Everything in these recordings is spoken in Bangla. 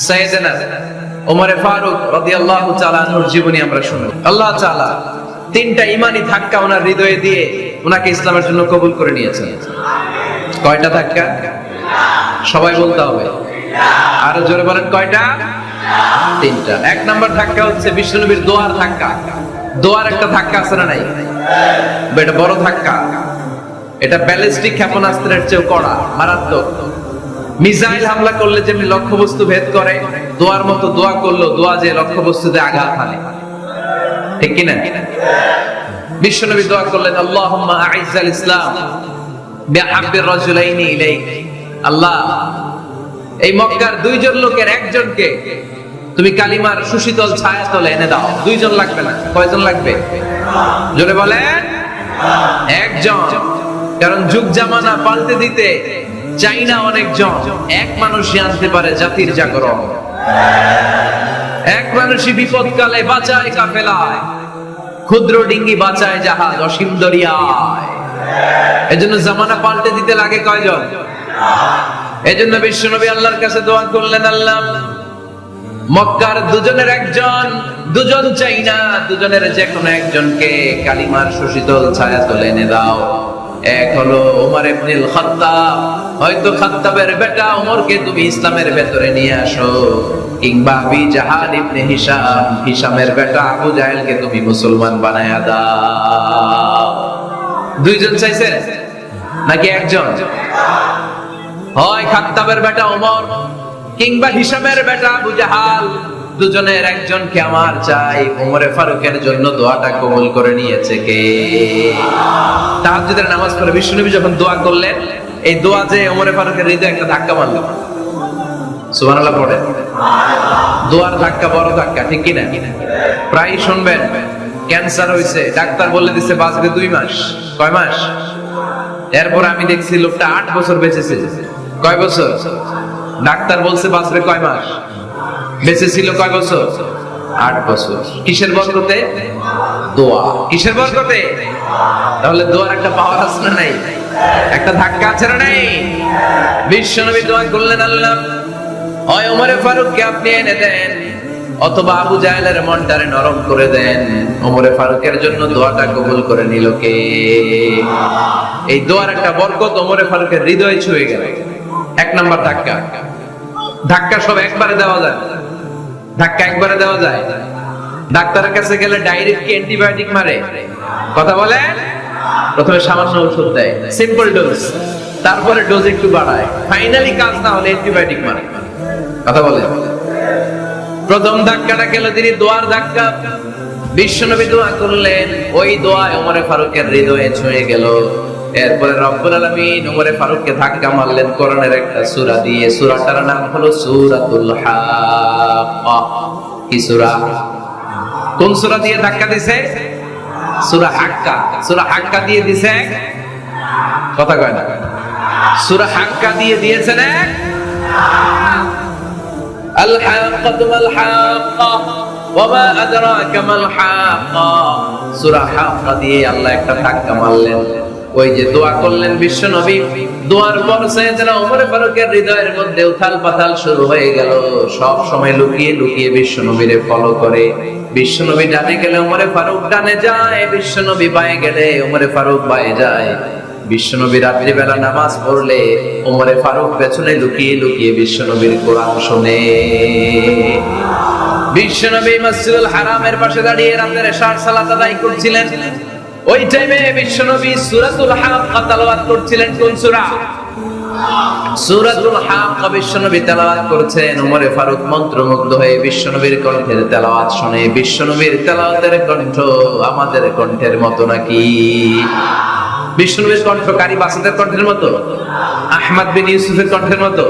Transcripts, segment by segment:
সাইয়েদনা ওমর ফারুক রাদিয়াল্লাহু তাআলা আনহুর জীবনী আমরা শুনি। আল্লাহ তাআলা তিনটা ঈমানি ধাক্কা ওনার হৃদয়ে দিয়ে ওনাকে ইসলামের জন্য কবুল করে নিয়েছেন। কয়টা ধাক্কা? সবাই বলতে হবে, আরো জোরে বলেন কয়টা? তিনটা। এক নাম্বার ধাক্কা হচ্ছে বিশ্বনবীর দোয়ার ধাক্কা। দোয়ার একটা ধাক্কা আছে না নাই? এটা বড় ধাক্কা। এটা ব্যালিস্টিক ক্ষেপণাস্ত্রের চেয়েও কড়া, মারাত্মক। মিসাইল হামলা করলে যেমনি লক্ষ্যবস্তু ভেদ করে, দোয়ার মতো দোয়া করলো, দোয়া যে লক্ষ্যবস্তুতে আঘাত হানে, ঠিক কিনা? বিশ্বনবী দোয়া করলেন, আল্লাহুম্মা আইজ্জাল ইসলাম বিহাব্বির রাজুলাইনি ইলাইক। আল্লাহ, এই মক্কার দুইজন লোকের একজনকে তুমি কালিমার সুশীতল ছায়াতলে এনে দাও। দুইজন লাগবে না, কয়জন লাগবে? জোরে বলেন, একজন। কারণ যুগ জামানা পাল্টে দিতে চাই না অনেকজন, এক মানুষই আনতে পারে জাতির জাগরণ। এক মানুষই বিপদকালে বাঁচায় কাফেলায়, ক্ষুদ্র ডিঙ্গি বাঁচায় জাহাজ অসীম দরিয়ায়। এজন্য জামানা পাল্টে দিতে লাগে কয়জন? এজন্য বিশ্বনবী আল্লাহর কাছে দোয়া করলেন, আল্লাহ মক্কার দুজনের একজন, দুজন চাই না, দুজনের যে কোনো একজনকে কালিমার সুশীতল ছায়াতলে এনে দাও। এক হলো ওমর ইবনুল খাত্তাব, হয়তো খাত্তাবের বেটা ওমরকে তুমি ইসলামের ভেতরে নিয়ে আসো, কিংবা আবি জাহাল ইবনে হিশাম, হিশামের বেটা আবু জাহেলকে তুমি মুসলমান বানায়া দাও। দুইজন চাইছে নাকি একজন? হয় খাত্তাবের বেটা ওমর কিংবা হিশামের বেটা আবু জাহাল, দুজনের একজনকে আমার চাই। ওমরে ফারুকের জন্য দোয়াটা কবুল করে নিয়েছে কে? তাহাজ্জুদের নামাজ পড়ে বিশ্বনবী যখন দোয়া করলেন, এই দোয়া যে ওমরে ফারুকের হৃদয়ে একটা ধাক্কা মারল। সুবহানাল্লাহ পড়ে। দোয়ার ধাক্কা বড় ধাক্কা, ঠিক কিনা? প্রায় শুনবেন ক্যান্সার হইছে, ডাক্তার বলে দিছে বাঁচবে 2 মাস। কয় মাস? এরপর আমি দেখছি লোকটা 8 বছর বেঁচেছে। কয় বছর? ডাক্তার বলছে বাঁচবে কয় মাস, বেঁচে ছিল কয় বছর? 8 বছর। কিসের বরকতে? দোয়া। কিসের বরকতে? তাহলে দোয়ার একটা পাওয়ার আছে না নাই? একটা ধাক্কা আছে না নাই? বিশ্বনবী দোয়া করলেন, আল্লাহ হয় ওমরে ফারুককে আপনি এনে দেন, অথবা আবু জাহেলের মনটারে নরম করে দেন। ওমরে ফারুকের জন্য দোয়াটা কবুল করে নিল কে? এই দোয়ার একটা বরকত ওমরে ফারুকের হৃদয়ে ছুঁয়ে গেল। এক নাম্বার ধাক্কা। ধাক্কা সব একবারে দেওয়া যায়? ধাক্কা একবারে দেওয়া যায়? ডাক্তারের কাছে গেলে ডাইরেক্ট কি অ্যান্টিবায়োটিক মারে? কথা বলে, প্রথমে সামান্য ওষুধ দেয়, সিম্পল ডোজ, তারপরে ডোজ একটু বাড়ায়, ফাইনালি কাজ না হলে অ্যান্টিবায়োটিক মারে। কথা বলে। প্রথম ধাক্কাটা গেল তিনি দোয়ার ধাক্কা। বিশ্বনবী দোয়া করলেন, ওই দোয়া ওমরে ফারুকের হৃদয়ে ছুঁয়ে গেল। এরপরে রব্বুল আলামিন ওমরে ফারুককে ধাক্কা মারলেন কোরআনের একটা সূরা দিয়ে। সূরাটার নাম হলো সূরাতুল হাক্কা। কি সূরা? কোন সূরা দিয়ে ধাক্কা দিছে? সূরা হাক্কা। সূরা হাক্কা দিয়ে দিছে, কথা কয় না। সূরা হাক্কা দিয়ে দিয়েছেন এক। আল হাক্কাতু মাল হাক্কা ওয়া মা আদরাকা মাল হাক্কা। সূরা হাক্কা দিয়ে আল্লাহ একটা ধাক্কা মারলেন। ওই যে দোয়া করলেন বিশ্বনবী, দোয়ার পর সাইয়েদনা ওমর ফারুকের হৃদয়ের মধ্যে উথাল পাতাল শুরু হয়ে গেল। সব সময় লুকিয়ে লুকিয়ে বিশ্বনবীরে ফলো করে। বিশ্বনবী ডানে গেলে ওমরে ফারুক ডানে যায়, বিশ্বনবী বায়ে গেলে ওমরে ফারুক বায়ে যায়। বিশ্বনবী রাত্রি বেলা নামাজ পড়লে ওমরে ফারুক পেছনে লুকিয়ে লুকিয়ে বিশ্বনবীর কোরআন শুনে। বিশ্বনবী মসজিদুল হারামের পাশে দাঁড়িয়ে রাতের এশার সালাত আদায় করছিলেন। ওই টাইমে বিশ্বনবী সূরাতুল হাক্কা তেলাওয়াত করছিলেন। কোন সূরা? সূরাতুল হাক্কা বিশ্বনবী তেলাওয়াত করছেন। ওমরে ফারুক মন্ত্রমুগ্ধ হয়ে বিশ্বনবীর কণ্ঠের তেলাওয়াত শুনে। বিশ্বনবীর তেলাওয়াতের কণ্ঠ আমাদের কণ্ঠের মতো নাকি? বিশ্বনবীর কণ্ঠ কারি বাসাতের কণ্ঠের মতো? আহমদ বিন ইউসুফের কণ্ঠের মতো?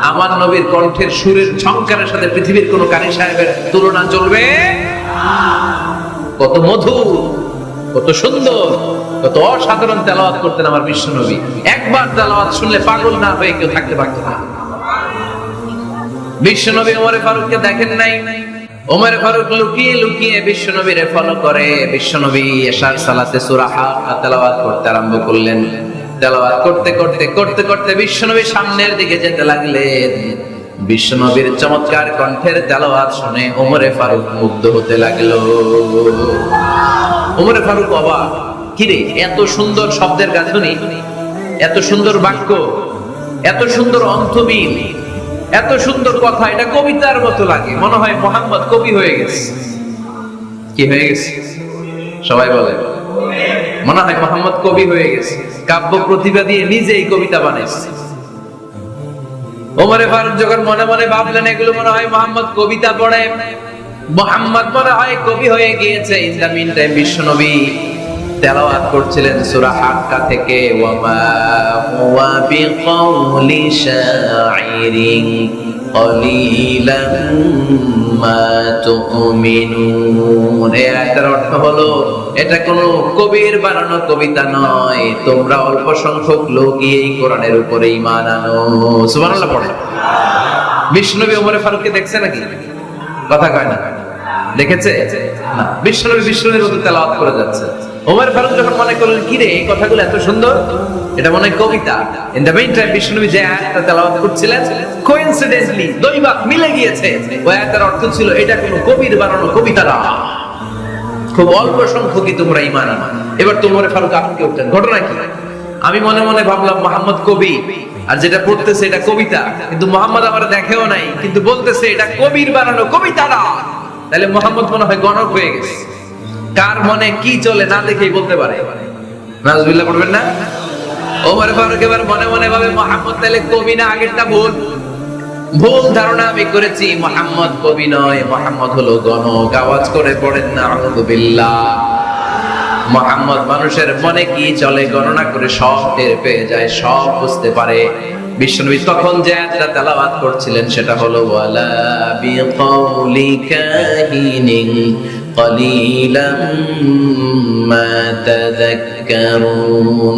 আমার নবীর কণ্ঠের সুরের ঝংকারের সাথে পৃথিবীর কোন কারি সাহেবের তুলনা চলবে? কত মধুর, কত সুন্দর, কত অসাধারণ তেলাওয়াত করতেন আমার বিশ্বনবী। একবার তেলাওয়াত শুনলে পাগল না হয়ে কেউ থাকতে পারত না। বিশ্বনবী ওমরে ফারুককে দেখেন নাই। ওমরে ফারুক লুকিয়ে লুকিয়ে বিশ্বনবীরে ফলো করে। বিশ্বনবী এশার সালাতে সূরা হাক্কা তেলাওয়াত করতে আরম্ভ করলেন। তেলাওয়াত করতে করতে করতে করতে বিশ্বনবী সামনের দিকে যেতে লাগলেন। বিশ্বনবীর চমৎকার কণ্ঠের তেলাওয়াত শুনে ওমরে ফারুক মুগ্ধ হতে লাগলো। ওমরে ফারুক অবাক, কিরে এত সুন্দর শব্দের গাঁথনি, এত সুন্দর বাক্য, এত সুন্দর অন্তমিল, এত সুন্দর কথা, এটা কবিতার মতো লাগে। মনে হয় মুহাম্মদ কবি হয়ে গেছে। কি হয়ে গেছে সবাই বলে? মনে হয় মুহাম্মদ কবি হয়ে গেছে, কাব্য প্রতিভা দিয়ে নিজেই কবিতা বানাইছে। ওমরে ফারুক যখন মনে মনে ভাবলেন এগুলো মনে হয় মুহাম্মদ কবিতা পড়ে, মুহাম্মদ মনে হয় কবি হয়ে গিয়েছে। ইন দা মিন টাইম বিশ্বনবী তেলাওয়াত করছিলেন সূরা হাক্কা থেকে, ওয়ামা হুয়া বিকাউলি শাইরিন ক্বালিলাম মা তুমিনুন। এই আয়াতের অর্থ হলো এটা কোনো কবির বানানো কবিতা নয়, তোমরা অল্প সংখ্যক লোকই এই কোরআনের উপরে ঈমান আনো। সুবহানাল্লাহ পড়ে। বিশ্বনবী ওমরে ফারুককে দেখছে নাকি? কথা কয় না, দেখেছে না? বিশ্বনবীর মতো তেলাওয়াত করে যাচ্ছে। ওমর ফারুক যখন মনে করলেন কি রে এই কথাগুলো এত সুন্দর, এটা মনে হয় কবিতা। ইন দ্য মেইন টাইম বিশ্বনবী যে আয়াতটা তেলাওয়াত করছিলেন, কোইন্সিডেন্টলি দৈবাত মিলে গিয়েছে। ওই আয়াতের অর্থ ছিল এটা কোনো কবির বানানো কবিতা না, খুব অল্প সংখ্যকই তোমরা ঈমান আনো। এবার তো ওমর ফারুক আটকে উঠলেন, ঘটনা কি? আমি মনে মনে ভাবলাম মুহাম্মদ কবি, আর যেটা পড়তেছে এটা কবিতা, কিন্তু মুহাম্মদ আমার দেখেও নাই, কিন্তু বলতেছে এটা কবির বানানো কবিতা না। তাহলে মুহাম্মদ মনে হয় গণক হয়ে গেছে। কার মনে কি চলে না দেখেই বলতে পারে। নাউজুবিল্লাহ পড়বেন না? ওমর ফারুক এবার মনে মনে ভাবে মুহাম্মদ তাহলে কবি না, আগেরটা ভুল ধারণা আমি করেছি। মুহাম্মদ কবি নয়, মুহাম্মদ হলো গণক। আওয়াজ করে পড়েন না আউযুবিল্লাহ। মুহাম্মদ মানুষের মনে কি চলে গণনা করে সব টের পেয়ে যায়, সব বুঝতে পারে। বিশ্বনবী তখন যে আয়াতটা তেলাওয়াত করছিলেন সেটা হলো ওয়ালা বিকাউলি কাহিনিন ক্বালিলাম মা তাযাক্কারুন।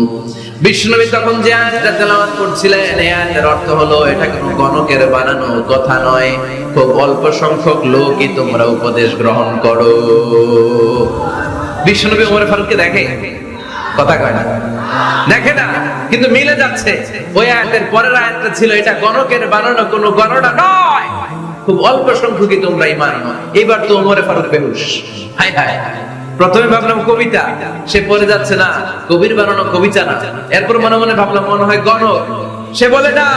বিশ্বনবী তখন যে আয়াতটা তেলাওয়াত করছিলেন এই আয়াতের অর্থ হলো এটা কোনো গণকের বানানো কথা নয়, খুব অল্প সংখ্যক লোকই তোমরা উপদেশ গ্রহণ করো। বিশ্বনবী ওমর ফারুককে দেখে, কথা কয় না, দেখে না, কিন্তু মিলে যাচ্ছে। ওই আয়াতের পরের আয়াতটা ছিল এটা গণকের বানানো কোনো গণনা নয়, খুব অল্প সংখ্যকই তোমরা ঈমান আনো। এবার তো ওমর ফারুক বেহুশ। হায় হায়, প্রথমে ভাবলাম কবিতা, সে পড়ে যাচ্ছে না কবির বানানো কবিতা না। এরপর মনে মনে ভাবলাম মনে হয় গণক, সে বলে না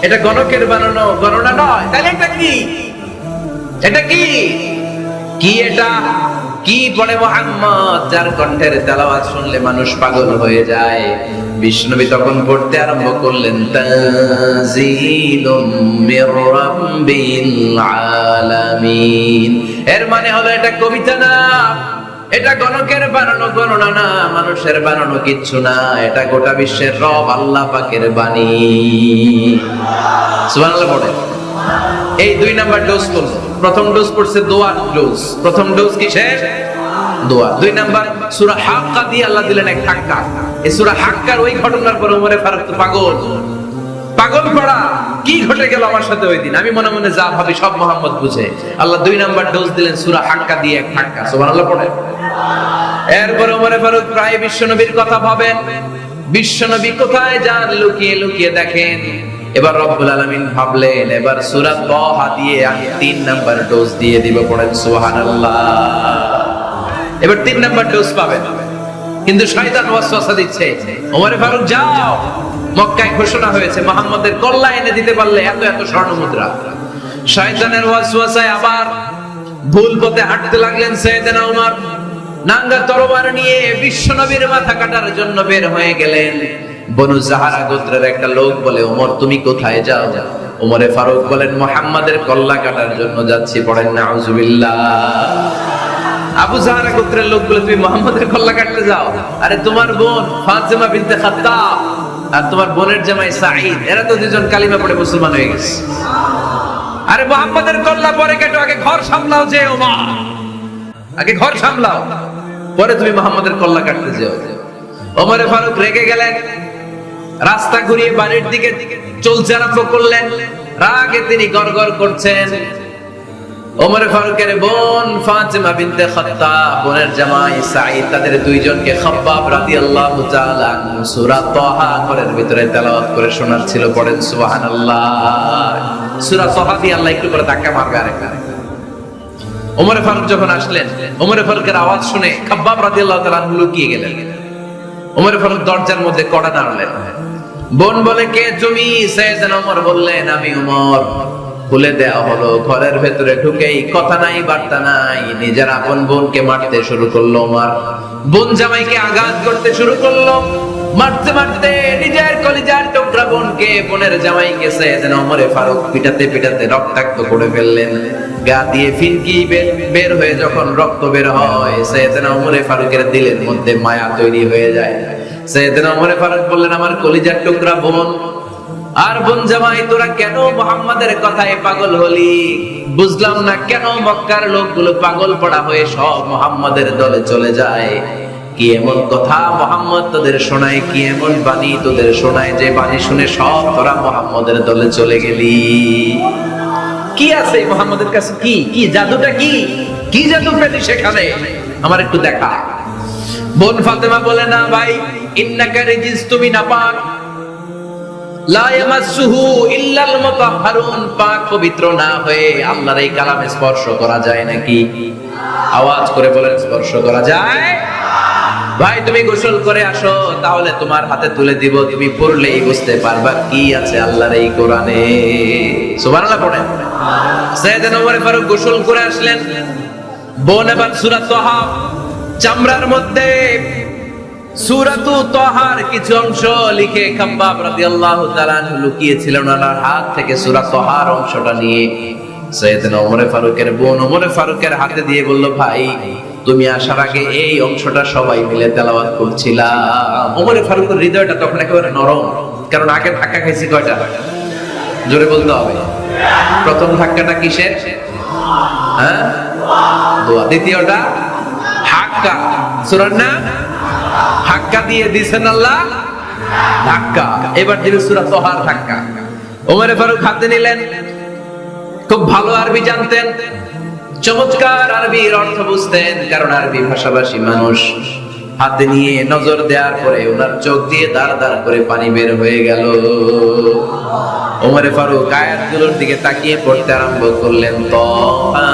এটা গণকের বানানো গণনা নয়। তাহলে এটা কি? এটা কি? কি এটা? কি পড়ে মুহাম্মদ, যার কণ্ঠের তেলাওয়াত শুনলে মানুষ পাগল হয়ে যায়। বিষ্ণুবী তখন পড়তে আরম্ভ করলেন তানজিলুম মির রাব্বিল আলামিন। এর মানে হলো এটা কবিতা না, এটা গণকের বানানো গণনা না, মানুষের বানানো কিচ্ছু না, এটা গোটা বিশ্বের রব আল্লাহ পাকের বাণী। সুবহানাল্লাহ পড়ে। এই দুই নাম্বার ডোজ করলো। প্রথম ডোজ পড়ছে দোয়ার ডোজ। প্রথম ডোজ কিসের? দোয়া। দুই নাম্বার সূরা হাক্কা দিয়ে আল্লাহ দিলেন এক ধাক্কা। এই সূরা হাক্কার ওই ঘটনার পর ওমরে ফারুক তো পাগল পড়া, কি ঘটে গেল আমার সাথে ওই দিন, আমি মনে মনে যা ভাবি সব মুহাম্মদ বুঝে। আল্লাহ দুই নাম্বার ডোজ দিলেন সূরা হাক্কা দিয়ে এক ধাক্কা। সুবহানাল্লাহ পড়ে। এরপর ওমরে ফারুক প্রায় বিশ্বনবীর কথা ভাবেন, বিশ্বনবী কোথায় যান লুকিয়ে লুকিয়ে দেখেন। এবার রব্বুল আলামিন ভাবলেন এবার সূরা তাহা দিয়ে আমি 3 নাম্বার ডোজ দিয়ে দিব। পড়েন সুবহানাল্লাহ। এবার 3 নাম্বার ডোজ পাবেন, কিন্তু শয়তান ওয়াসওয়াসা দিচ্ছে, ওমরে ফারুক যাও, মক্কায় ঘোষণা হয়েছে মুহাম্মদের কল্লা এনে দিতে পারলে এত এত স্বর্ণ মুদ্রা। শয়তানের ওয়াসওয়াসায় আবার ভুল পথে হাঁটতে লাগলেন সাইয়েদনা ওমর। নাঙ্গা তরবার নিয়ে বিশ্বনবীর মাথা কাটার জন্য বের হয়ে গেলেন। বনু জাহারা গোত্রের একটা লোক বলে, ওমর তুমি কোথায় যাও? ওমরে ফারুক বলেন মুহাম্মাদের কল্লা কাটার জন্য যাচ্ছি। পড়েন নাউজুবিল্লাহ। আবু জাহারা গোত্রের লোক বলে তুমি মুহাম্মাদের কল্লা কাটতে যাও? আরে তোমার বোন ফাতেমা বিনতে খাত্তাব আর তোমার বোনের জামাই সাঈদ, এরা তো দুজন কালিমা পড়ে মুসলমান হয়ে গেছে। আরে মুহাম্মাদের কল্লা পরে কেটো, আগে ঘর সামলাও। যে ওমর আগে ঘর সামলাও, পরে তুমি মুহাম্মাদের কল্লা কাটতে যাও। ওমরে ফারুক রেগে গেলেন, রাস্তা ঘুরিয়ে বাড়ির দিকে চলতে আরম্ভ করলেন। রাগে তিনি গড়গড় করছেন, ওমর ফারুকের বোন ফাতিমা বিনতে খাত্তাব, বোনের জামাই সাঈদ, তাদের দুইজনকে খাব্বাব রাদিয়াল্লাহু তাআলা সূরা তাহা ঘরের ভিতরে তেলাওয়াত করে শোনাচ্ছিল। পড়েন সুবহানাল্লাহ। সূরা তাহা দিয়ে আল্লাহ একটু করে ধাক্কা মারবে আরেকটা। ওমর ফারুক যখন আসলেন, ওমর ফারুকের আওয়াজ শুনে খাব্বাব রাদিয়াল্লাহু তাআলা লুকিয়ে গেলেন। ওমর ফারুক দরজার মধ্যে কড়া নাড়লেন। বোন বলে, কে তুমি? সাইয়েদনা ওমর বললেন, আমি ওমর। খুলে দেওয়া হলো। ঘরের ভেতরে ঢুকেই কথা নাই বার্তা নাই, নিজের আপন বোনকে মারতে শুরু করলো। ওমর বোন জামাইকে আঘাত করতে শুরু করলো। মারতে মারতে নিজের কলিজার টুকরা বোনকে, বোনের জামাইকে সাইয়েদনা ওমর ফারুক পিটাতে পিটাতে রক্তাক্ত করে ফেললেন। গা দিয়ে ফিনকি বের হয়ে যখন রক্ত বের হয়, সাইয়েদনা ওমর ফারুকের দিলের মধ্যে মায়া তৈরি হয়ে যায়। সাইয়েদনা ওমর ফারুক বললেন, আমার কলিজার টুকরা বোন আর বোন জামাই, তোরা কেন মুহাম্মাদের কথায় পাগল হলি? বুঝলাম না কেন মক্কার লোকগুলো পাগল পড়া হয়ে সব মুহাম্মাদের দলে চলে যায়। কি এমন কথা মুহাম্মদ তোদের শোনায়, কি এমন বাণী তোদের শোনায় যে বাণী শুনে সব তোরা মুহাম্মাদের দলে চলে গেলি? কি আছে মুহাম্মাদের কাছে? কি কি জাদুটা? কি কি জাদু পেলি সেখানে? আমার একটু দেখা। বোন ফাতেমা বলে, না ভাই, ইন্নাকা রিজিস, তুমি নাপাক, লা ইয়ামাসসুহু ইল্লাল মুতাহহারুন, পাক পবিত্র না হয়ে আল্লাহর এই কালামে স্পর্শ করা যায় নাকি? আওয়াজ করে বলেন, স্পর্শ করা যায়? ভাই তুমি গোসল করে আসো, তাহলে তোমার হাতে তুলে দিব, তুমি পড়লেই বুঝতে পারবা কি আছে আল্লাহর এই কোরআনে। সুবহানাল্লাহ পড়েন। সাইয়েদনা ওমর ফারুক গোসল করে আসলেন। বোন এবার সূরা তাহা চামড়ার মধ্যে সূরাতু তাহার কিছু অংশ লিখে খাব্বাব রাদিয়াল্লাহু তাআলা লুকিয়েছিলেন। ওনার হাত থেকে সূরা তাহার অংশটা নিয়ে সাইয়েদনা ওমর ফারুকের বোন ওমর ফারুকের হাতে দিয়ে বলল, ভাই তুমি আসার আগে এই অংশটা সবাই মিলে তেলাওয়াত করছিলাম। ওমর ফারুকের হৃদয়টা তখন একেবারে নরম, কারণ আগে ধাক্কা খাইছি কয়টা? জোরে বলতে হবে। প্রথম ধাক্কাটা কিসের? হ্যাঁ, দোয়া। দ্বিতীয়টা হাক্কা, সূরার নাম হাক্কা দিয়ে দিয়েছেন আল্লাহ ধাক্কা। এবার দিবে সূরা তাহার ধাক্কা। ওমর ফারুক হাতে নিলেন। খুব ভালো আরবি জানতেন, চমৎকার আরবির অর্থ বুঝতেন, কারণ আরবি ভাষাভাষী মানুষ। হাতে নিয়ে নজর দেওয়ার পরে ওনার চোখ দিয়ে দাঁড় দাঁড় করে পানি বের হয়ে গেল। ওমর ফারুক আয়াতগুলোর দিকে তাকিয়ে পড়তে আরম্ভ করলেন। তাহা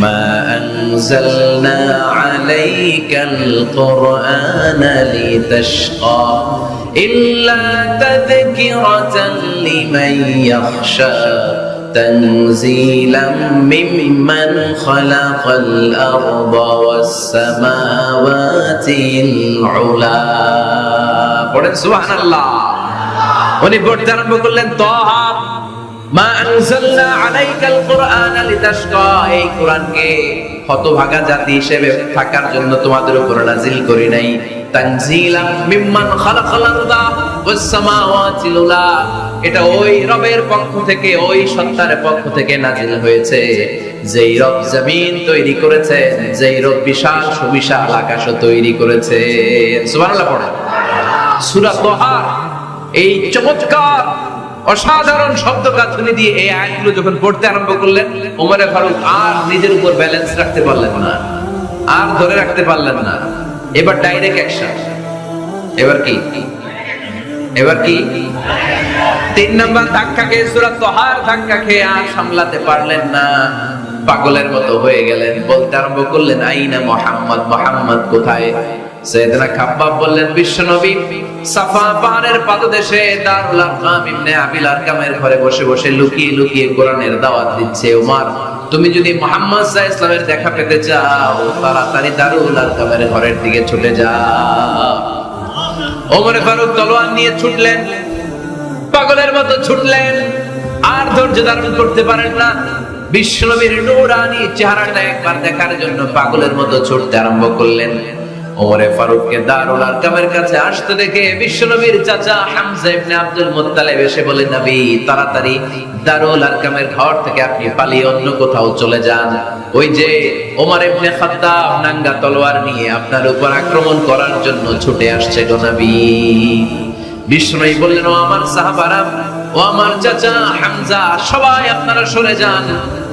মা আনজালনা আলাইকাল কুরআনা লিতাশকা ইল্লা তাযকিরাতান লিমান ইয়াখশা تنزيلا ممن خلق الأرض والسماوات العلا পড়েন সুবহানাল্লাহ। উনি পড়তে আরম্ভ করলেন, তাহা মা আনজালনা আলাইকাল কুরআনা লিতাশকা, এই কোরআনকে হতভাগা জাতি হিসেবে থাকার জন্য তোমাদের উপর নাজিল করি নাই। তানজিলাম মিম্মান খালাকাল আরদা ওয়াস সামাওয়াতিল উলা, এটা ওই রবের পক্ষ থেকে, ওই সত্তার পক্ষ থেকে নাজিল হয়েছে, যেই রব জমিন তৈরি করেছেন, যেই রব বিশাল সুবিশাল আকাশ তৈরি করেছে। সুবহানাল্লাহ পড়েন। সূরা তাহা এই চমৎকার অসাধারণ শব্দ গাঁথনি দিয়ে এই আয়াতগুলো যখন পড়তে আরম্ভ করলেন, ওমর ফারুক আর নিজের উপর ব্যালেন্স রাখতে পারলেন না, আর ধরে রাখতে পারলেন না। এবার ডাইরেক্ট অ্যাকশন। এবার কি? এবার কি? 3 নাম্বার ধাক্কা খেয়ে, সূরা তাহার ধাক্কা খেয়ে আর সামলাতে পারলেন না, পাগলের মতো হয়ে গেলেন। বলতে আরম্ভ করলেন, আইনা মুহাম্মদ, মুহাম্মদ কোথায়? সাইয়েদনা খাব্বাব বললেন, বিশ্বনবী সাফা পাহাড়ের পাদদেশে দারুল আরকাম ইবনে আবিল আরকামের ঘরে বসে বসে লুকিয়ে লুকিয়ে কোরআনের দাওয়াত দিচ্ছে। ওমর, তুমি যদি মুহাম্মদ সাল্লাল্লাহু আলাইহি ওয়াসাল্লামের দেখা পেতে চাও, তাড়াতাড়ি দারুল আরকামের ঘরের দিকে ছুটে যাও। ওমর ফারুক তলোয়ার নিয়ে ছুটলেন, পাগলের মতো ছুটলেন, আর ধৈর্য ধারণ করতে পারেন না। বিশ্বনবীর নূরানি চেহারাটা একবার দেখার জন্য পাগলের মতো ছুটতে আরম্ভ করলেন। ওমর ফারুককে দারুল আরকামের কাছে আসতে দেখে বিশ্বনবীর চাচা হামজা ইবনে আব্দুল মুত্তালিব এসে বলে, নবী তাড়াতাড়ি দারুল আরকামের ঘর থেকে আপনি পালিয়ে অন্য কোথাও চলে যান। ওই যে ওমর ইবনে খাত্তাব নাঙ্গা তলোয়ার নিয়ে আপনার উপর আক্রমণ করার জন্য ছুটে আসছে গো নবী। বিশ্বনবী বললেন, ও আমার সাহাবারা, ও আমার চাচা হামজা, সবাই আপনারা সরে যান।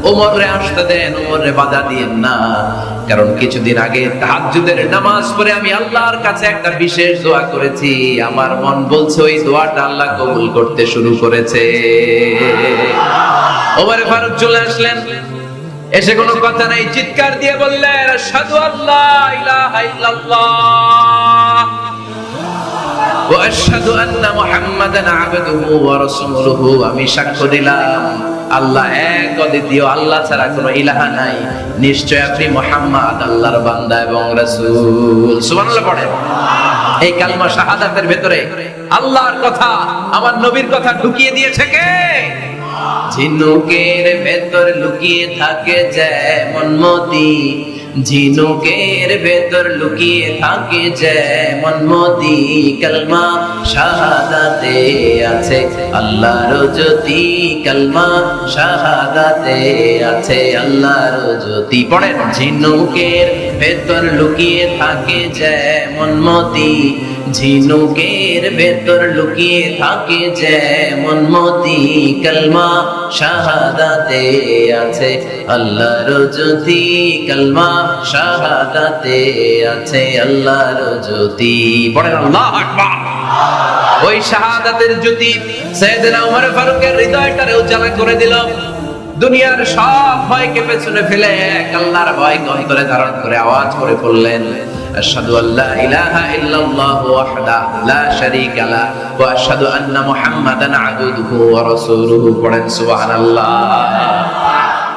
ওমরে আসতে দেন, ওমরে বাধা দিয়েন না। কারণ কিছুদিন আগে তাহাজ্জুদের নামাজ পড়ে আমি আল্লাহর কাছে একটা বিশেষ দোয়া করেছি, আমার মন বলছে ওই দোয়াটা আল্লাহ কবুল করতে শুরু করেছে। ওমরে ফারুক চলে আসলেন, এসে কোনো কথা নাই, চিৎকার দিয়ে বললেন আশহাদু আল্লা ইলাহা ইল্লাল্লাহ ওয়া আশহাদু আন্না মুহাম্মাদান আবদুহু ওয়া রাসূলুহু। আমি সাক্ষ্য দিলাম আল্লাহ এক, অদ্বিতীয়, আল্লাহ ছাড়া কোনো ইলাহা নাই, নিশ্চয় আপনি মুহাম্মদ আল্লাহর বান্দা এবং রাসূল। সুবহানাল্লাহ পড়েন। এই কালিমা শাহাদাতের ভেতরে আল্লাহর কথা, আমার নবীর কথা ঢুকিয়ে দিয়েছে কে? ঝিনুকের ভেতর লুকিয়ে থাকে যেমন মতি, ঝিনুকের ভেতর লুকিয়ে থাকে যেমন মতি, কালমা শাহাদাতে আছে আল্লাহর জ্যোতি, কালমা শাহাদাতে আছে আল্লাহর জ্যোতি। পড়েন, ঝিনুকের ভেতর লুকিয়ে থাকে যেমন মতি, ঝিনুকের ভেতর লুকিয়ে থাকে যেমন মতি, কালমা শাহাদাতে আছে আল্লাহর জ্যোতি, কালমা শাহাদাতে আছে আল্লাহর জ্যোতি। পড়েন আল্লাহু আকবার। ওই শাহাদাতের জ্যোতি সাইয়েদনা ওমর ফারুকের হৃদয়টারে উজালা করে দিল। দুনিয়ার সব ভয়কে পেছনে ফেলে এক আল্লাহর ভয় অন্তরে ধারণ করে আওয়াজ করে বললেন আশহাদু আল্লা ইলাহা ইল্লাল্লাহু ওয়াহদাহু লা শারীকা লাহু ওয়া আশহাদু আন্না মুহাম্মাদান আবদুহু ওয়া রাসূলুহু। পড়েন সুবহানাল্লাহ।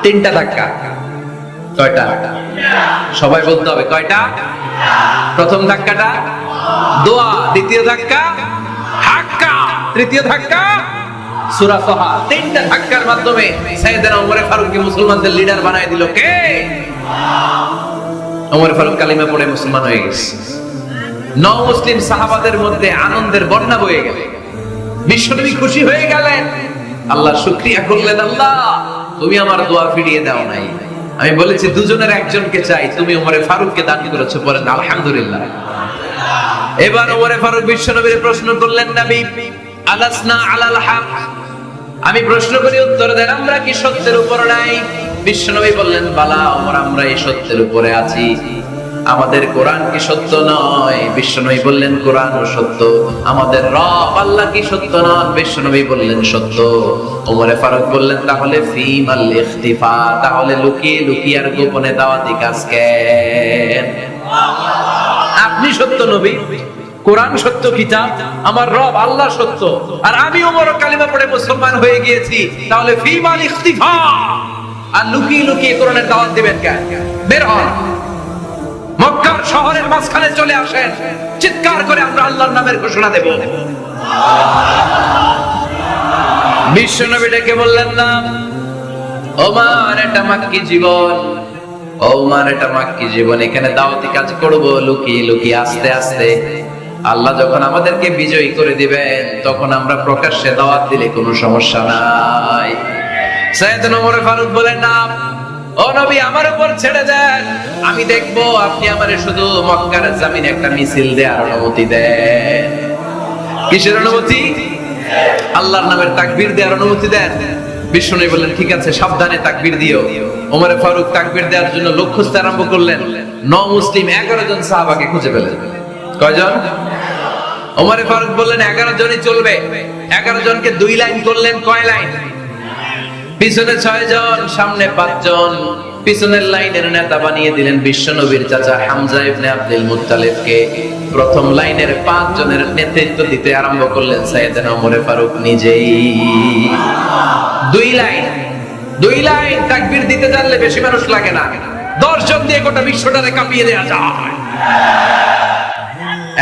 তিনটা ধাক্কা। কয়টা? সবাই বলতে হবে কয়টা? প্রথম ধাক্কাটা দোয়া, দ্বিতীয় ধাক্কা হাক্কা, তৃতীয় ধাক্কা সূরা তাহা। তিনটা ধাক্কার মাধ্যমে সাইয়েদনা ওমর ফারুককে মুসলমানদের লিডার বানায় দিল কে? ওমর ফারুক কালিমা পড়ে মুসলমান হয়ে গেছে। নও মুসলিম সাহাবাদের মধ্যে আনন্দের বন্যা বয়ে গেল। বিশ্বনবী খুশি হয়ে গেলেন, আল্লাহ শুকরিয়া করলেন, আল্লাহ তুমি আমার দোয়া ফিরিয়ে দাও নাই। আমি বলেছি দুজনের একজনকে চাই, তুমি ওমর ফারুককে দান করেছো। পড়েন আলহামদুলিল্লাহ। এবার ওমর ফারুক বিশ্বনবীর প্রশ্ন করলেন, নবী আলাসনা আলাল হক, আমি প্রশ্ন করি উত্তর দেন, আমরা কি সত্যের উপর নাই? বিশ্বনবী বললেন, বালা ওমর, আমরা এই সত্যের উপরে আছি। আমাদের কোরআন কি সত্য নয়? বিশ্বনবী বললেন, কোরআনও সত্য। আমাদের রব আল্লাহ কি সত্য নন? বিশ্বনবী বললেন, সত্য। ওমর ফারুক বললেন, তাহলে ফিমাল ইখতিফা, তাহলে লুকিয়ে লুকিয়ে আর গোপনে দাওয়াতি কাজ কেন? আপনি সত্য নবী, কোরআন সত্য কিতাব, আমার রব আল্লাহ সত্য, আর আমি ওমর কালিমা পড়ে মুসলমান হয়ে গিয়েছি, তাহলে ফিমাল ইখতিফা, আর লুকিয়ে লুকিয়ে কোরআনের দাওয়াত দিবেন কেন? বের হন, মক্কার শহরের মাঝখানে চলে আসেন, চিৎকার করে আমরা আল্লাহর নামের ঘোষণা দেব। বিশ্বনবী ডেকে বললেন, না ওমর, এটা মাক্কি জীবন, ওমর এটা মাক্কি জীবন, এখানে দাওয়াতি কাজ করব লুকিয়ে লুকিয়ে, আস্তে আস্তে। আল্লাহ যখন আমাদেরকে বিজয়ী করে দিবেন, তখন আমরা প্রকাশ্যে দাওয়াত দিলে কোনো সমস্যা নাই। সাইয়েদনা ওমর ফারুক বলেন, না ও নবী, আমার উপর ছেড়ে দেন, আমি দেখবো আপনি আমারে শুধু মক্কার জমিনে একটা মিছিল দেওয়ার অনুমতি দেন। কিসের অনুমতি? আল্লাহর নামের তাকবীর দেওয়ার অনুমতি দেন। বিশ্বনবী বললেন, ঠিক আছে, সাবধানে তাকবীর দিও। ওমর ফারুক তাকবীর দেওয়ার জন্য লোক খুঁজতে আরম্ভ করলেন। নও মুসলিম 11 জন সাহাবাকে খুঁজে পেলেন। কয়জন? ওমর ফারুক বললেন 11 জনই চলবে। 11 জনকে 2 লাইন করলেন। কয় লাইন? পিছনে 6 জন, সামনে 5 জন। পিছনের লাইনের নেতা বানিয়ে দিলেন বিশ্বনবীর চাচা হামজা ইবনে আব্দুল মুত্তালিবকে। প্রথম লাইনের 5 জনের নেতৃত্ব দিতে আরম্ভ করলেন সাইয়েদনা ওমর ফারুক নিজেই। 2 লাইন তাকবীর দিতে জানলে বেশি মানুষ লাগে না, 10 জন দিয়ে গোটা বিশ্বটারে কাঁপিয়ে দেওয়া যায়।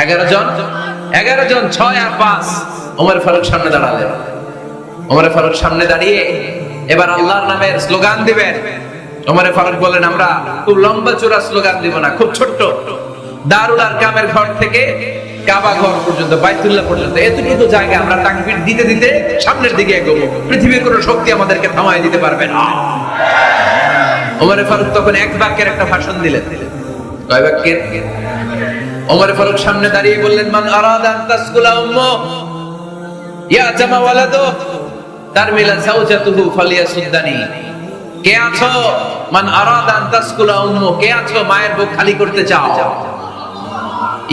11 জন 6 আর 5। ওমর ফারুক সামনে দাঁড়ালেন। ওমর ফারুক সামনে দাঁড়িয়ে এবার আল্লাহর নামের স্লোগান দিবেন। ওমর ফারুক বলেন, আমরা খুব লম্বা চূড়া স্লোগান দিব না, খুব ছোট্ট। দারুল আরকামের ঘর থেকে কাবা ঘর পর্যন্ত, বাইতুল্লাহ পর্যন্ত, এতটুকু জায়গা আমরা তাকবীর দিতে দিতে সামনের দিকে এগোবো। পৃথিবীর কোনো শক্তি আমাদেরকে থামায় দিতে পারবে না। ওমর ফারুক তখন এক বাক্যের একটা ভাষণ দিলেন। কয় বাক্যের? ওমর ফারুক সামনে দাঁড়িয়ে বললেন, মান আরাদা আন তাসকুলা উম্মু ইয়াতামা ওয়ালাদু তারমিলা যাওজাতুহু ফালিয়াসুদ্দানি। কে আছো মান আরাদা আন তাসকুলা উম্মু, কে আছো মায়ের বুক খালি করতে চাও?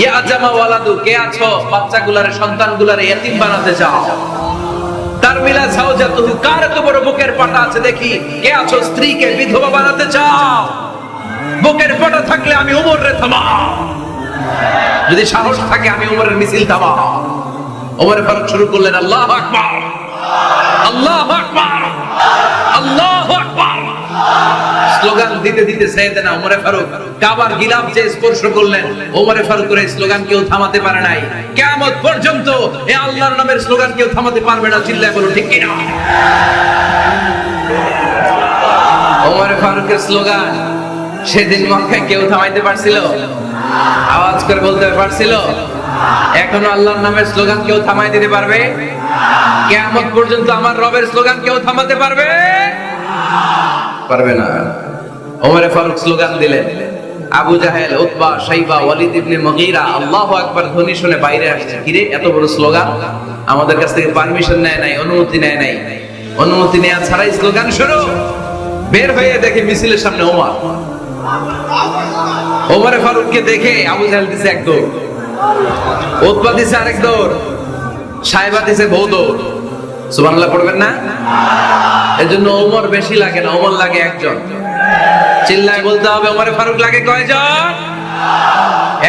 ইয়া জামা ওয়ালাদু, কে আছো বাচ্চাগুলারে সন্তানগুলারে ইতিম বানাতে চাও? তারমিলা যাওজাতুহু, কার এত বড় বুকের পাটা আছে দেখি, কে আছো স্ত্রীকে বিধবা বানাতে চাও? বুকের পাটা থাকলে আমি উমরে থামাও, যদি সাহস থাকে আমি উমরের মিছিল থামাও। ওমর ফারুক শুরু করলেন আল্লাহু আকবার, আল্লাহু আকবার, আল্লাহু আকবার। স্লোগান দিতে দিতে সাইয়েদনা ওমর ফারুক কাবার গিলাফ যে স্পর্শ করলেন, ওমর ফারুকের এই স্লোগান কেউ থামাতে পারে নাই। কিয়ামত পর্যন্ত এই আল্লাহর নামের স্লোগান কেউ থামাতে পারবে না। চিল্লায় বলো ঠিক কি না? ওমর ফারুকের স্লোগান সেদিন মক্কায় কেউ থামাইতে পারছিল? আওয়াজ করে বলতে পারছিল? এখনো আল্লাহর নামের স্লোগান কেউ থামাই দিতে পারবে? কিয়ামত পর্যন্ত আমার রবের স্লোগান কেউ থামাতে পারবে? পারবে না। ওমর ফারুক স্লোগান দিলেন, আবু জাহেল, উতবা, শাইবা, ওয়ালিদ ইবনে মুগীরা আল্লাহু আকবার ধ্বনি শুনে বাইরে আসছে। কিরে এত বড় স্লোগান, আমাদের কাছ থেকে পারমিশন নেয় নাই, অনুমতি নেয় নাই। অনুমতি নেওয়া ছাড়াই স্লোগান শুরু। বের হয়ে দেখে মিছিলের সামনে ওমর। ওমর ফারুককে দেখে আবু জাহেল দিছে এক দৌড়, উতবা দিছে আরেক দৌড়, শাইবা দিছে বহু দৌড়। সুবহানাল্লাহ পড়বেন না? এজন্য ওমর বেশি লাগে না, ওমর লাগে একজন। চিল্লায় বলতে হবে ওমর ফারুক লাগে কয়জন?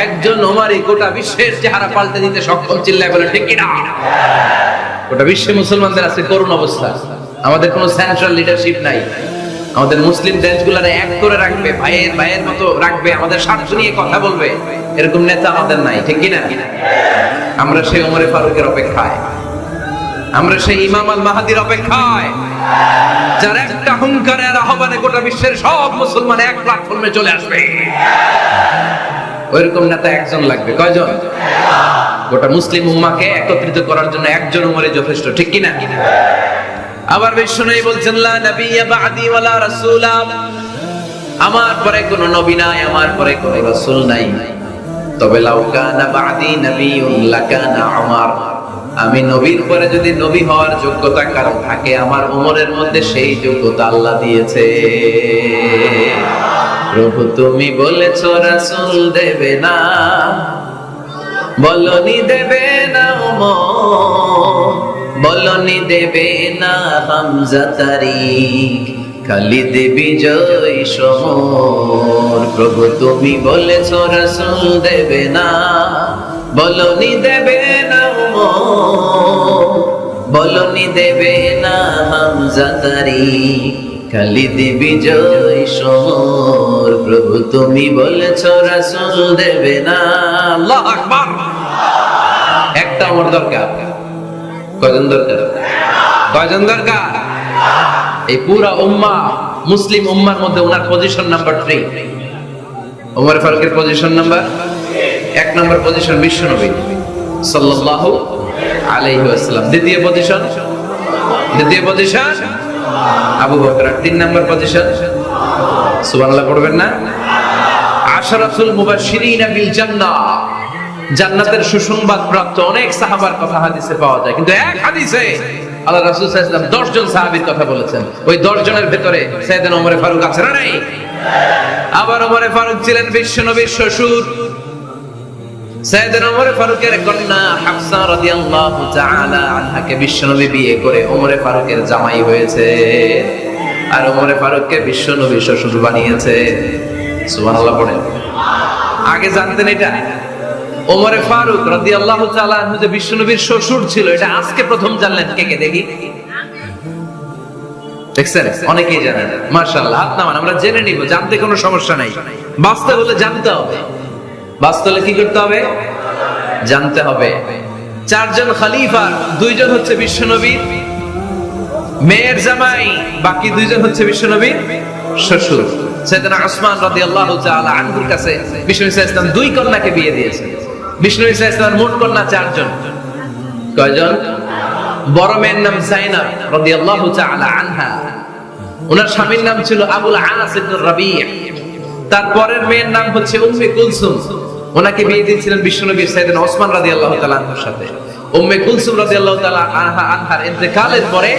একজন। ওমরই গোটা বিশ্বের চেহারা পাল্টে দিতে সক্ষম। চিল্লায় বলে ঠিক কি না? গোটা বিশ্বে মুসলমানদের আছে করুণ অবস্থা। আমাদের কোনো সেন্ট্রাল লিডারশিপ নাই। আমাদের মুসলিম দেশগুলোরে এক করে রাখবে, ভাইয়ের ভাইয়ের মতো রাখবে, আমাদের স্বার্থ নিয়ে কথা বলবে, এরকম নেতা আমাদের নাই। ঠিক কি না? আমরা সেই ওমর ফারুকের অপেক্ষায়, আমরা সেই ইমাম আল মাহদির অপেক্ষায়, যার একটা হুঙ্কারের আহ্বানে গোটা বিশ্বের সব মুসলমান এক প্ল্যাটফর্মে চলে আসবে। ওইরকম নেতা একজন লাগবে। কয়জন? গোটা মুসলিম উম্মাহকে একত্রিত করার জন্য একজন উমরই যথেষ্ট। ঠিক কি না? আবার বিশ্বনবী বলছেন লা নাবিয়্যা বা'দি ওয়ালা রাসূলা, আমার পরে কোনো নবী নাই, আমার পরে কোনো রাসূল নাই। তবে লাউ কানা বা'দি নাবিয়্যুন লাকানা উমর, আমি নবীর পরে যদি নবী হওয়ার যোগ্যতা কারো থাকে, আমার উমরের মধ্যে সেই যোগ্যতা আল্লাহ দিয়েছে। প্রভু তুমি বলেছো রাসূল দেবে না, বলনি দেবে না উমর, বলনি দেবে না হামজা তারিক, খালিদ বিজয় সমর। প্রভু তুমি বলেছো রাসূল দেবে না, বলনি দেবে না উমর, বলনি দেবে না হামজা তারিক, খালিদ বিজয় সমর। প্রভু তুমি বলেছো রাসূল দেবে না। আল্লাহু আকবার। একটা ওমর দরকার। কয়জন দরকার? কয়জন দরকার? এই পুরা উম্মাহ, মুসলিম উম্মার মধ্যে ওনার পজিশন নাম্বার 3। ওমর ফারুকের পজিশন নাম্বার 1 নম্বর পজিশন বিশ্বনবী সাল্লাল্লাহু আলাইহি ওয়াসাল্লাম। দ্বিতীয় পজিশন আবু বকর। 3 নম্বর পজিশন সুবহানাল্লাহ পড়বেন না? আশরাতুল মুবাশশিরিন বিল জান্নাহ, জান্নাতের সুসংবাদ প্রাপ্ত অনেক সাহাবার কথা হাদিসে পাওয়া যায়, কিন্তু এক হাদিসে আল্লাহ রাসূল সাল্লাল্লাহু আলাইহি ওয়াসাল্লাম 10 জন সাহাবীর কথা বলেছেন। ওই 10 জনের ভিতরে সাইয়েদনা ওমর ফারুক আছে না নাই? আবার ওমর ফারুক ছিলেন বিশ্বনবীর শ্বশুর। সাইয়েদনা ওমর ফারুকের কন্যা হাফসা রাদিয়াল্লাহু তাআলা আনহাকে বিশ্বনবী বিয়ে করে ওমর ফারুকের জামাই হয়েছে, আর ওমর ফারুককে বিশ্বনবী শ্বশুর বানিয়েছে। সুবহানাল্লাহ পড়েন। আগে জানতেন এটা? ওমর ফারুক রাদিয়াল্লাহু তাআলা আনহু যে বিশ্বনবীর শ্বশুর ছিল, এটা আজকে প্রথম জানলেন। কে কে দেখি? দেখছেন? অনেকেই জানেন। মাশাআল্লাহ, হাত নামান, আমরা জেনে নিব, জানতে কোনো সমস্যা নাই। বাঁচতে হলে জানতে হবে। বাঁচতে হলে কি করতে হবে? জানতে হবে। 4 জন খলিফা, 2 জন হচ্ছে বিশ্বনবীর মেয়ের জামাই, বাকি 2 জন হচ্ছে বিশ্বনবীর শ্বশুর। সাইয়েদনা উসমান রাদিয়াল্লাহু তাআলা আনহুর কাছে বিশ্বনবী সাল্লাল্লাহু আলাইহি ওয়াসাল্লাম 2 কন্যাকে বিয়ে দিয়েছেন। বিশ্বনবী সাল্লাল্লাহু আলাইহি ওয়াসাল্লাম মোট কন্যা 4 জন। কয়জন? বড় মেয়ের নাম যায়নাব রাদিয়াল্লাহু তাআলা আনহা, ওনার স্বামীর নাম ছিল আবুল আস ইবনে রাবি'। তারপরের মেয়ের নাম হচ্ছে উম্মে কুলসুম, ওনাকে বিয়ে দিয়েছিলেন বিশ্বনবী সাইয়েদনা ওসমান রাদিয়াল্লাহু তাআলা আনহুর সাথে। উম্মে কুলসুম রাদিয়াল্লাহু তাআলা আনহার ইন্তেকালের পরে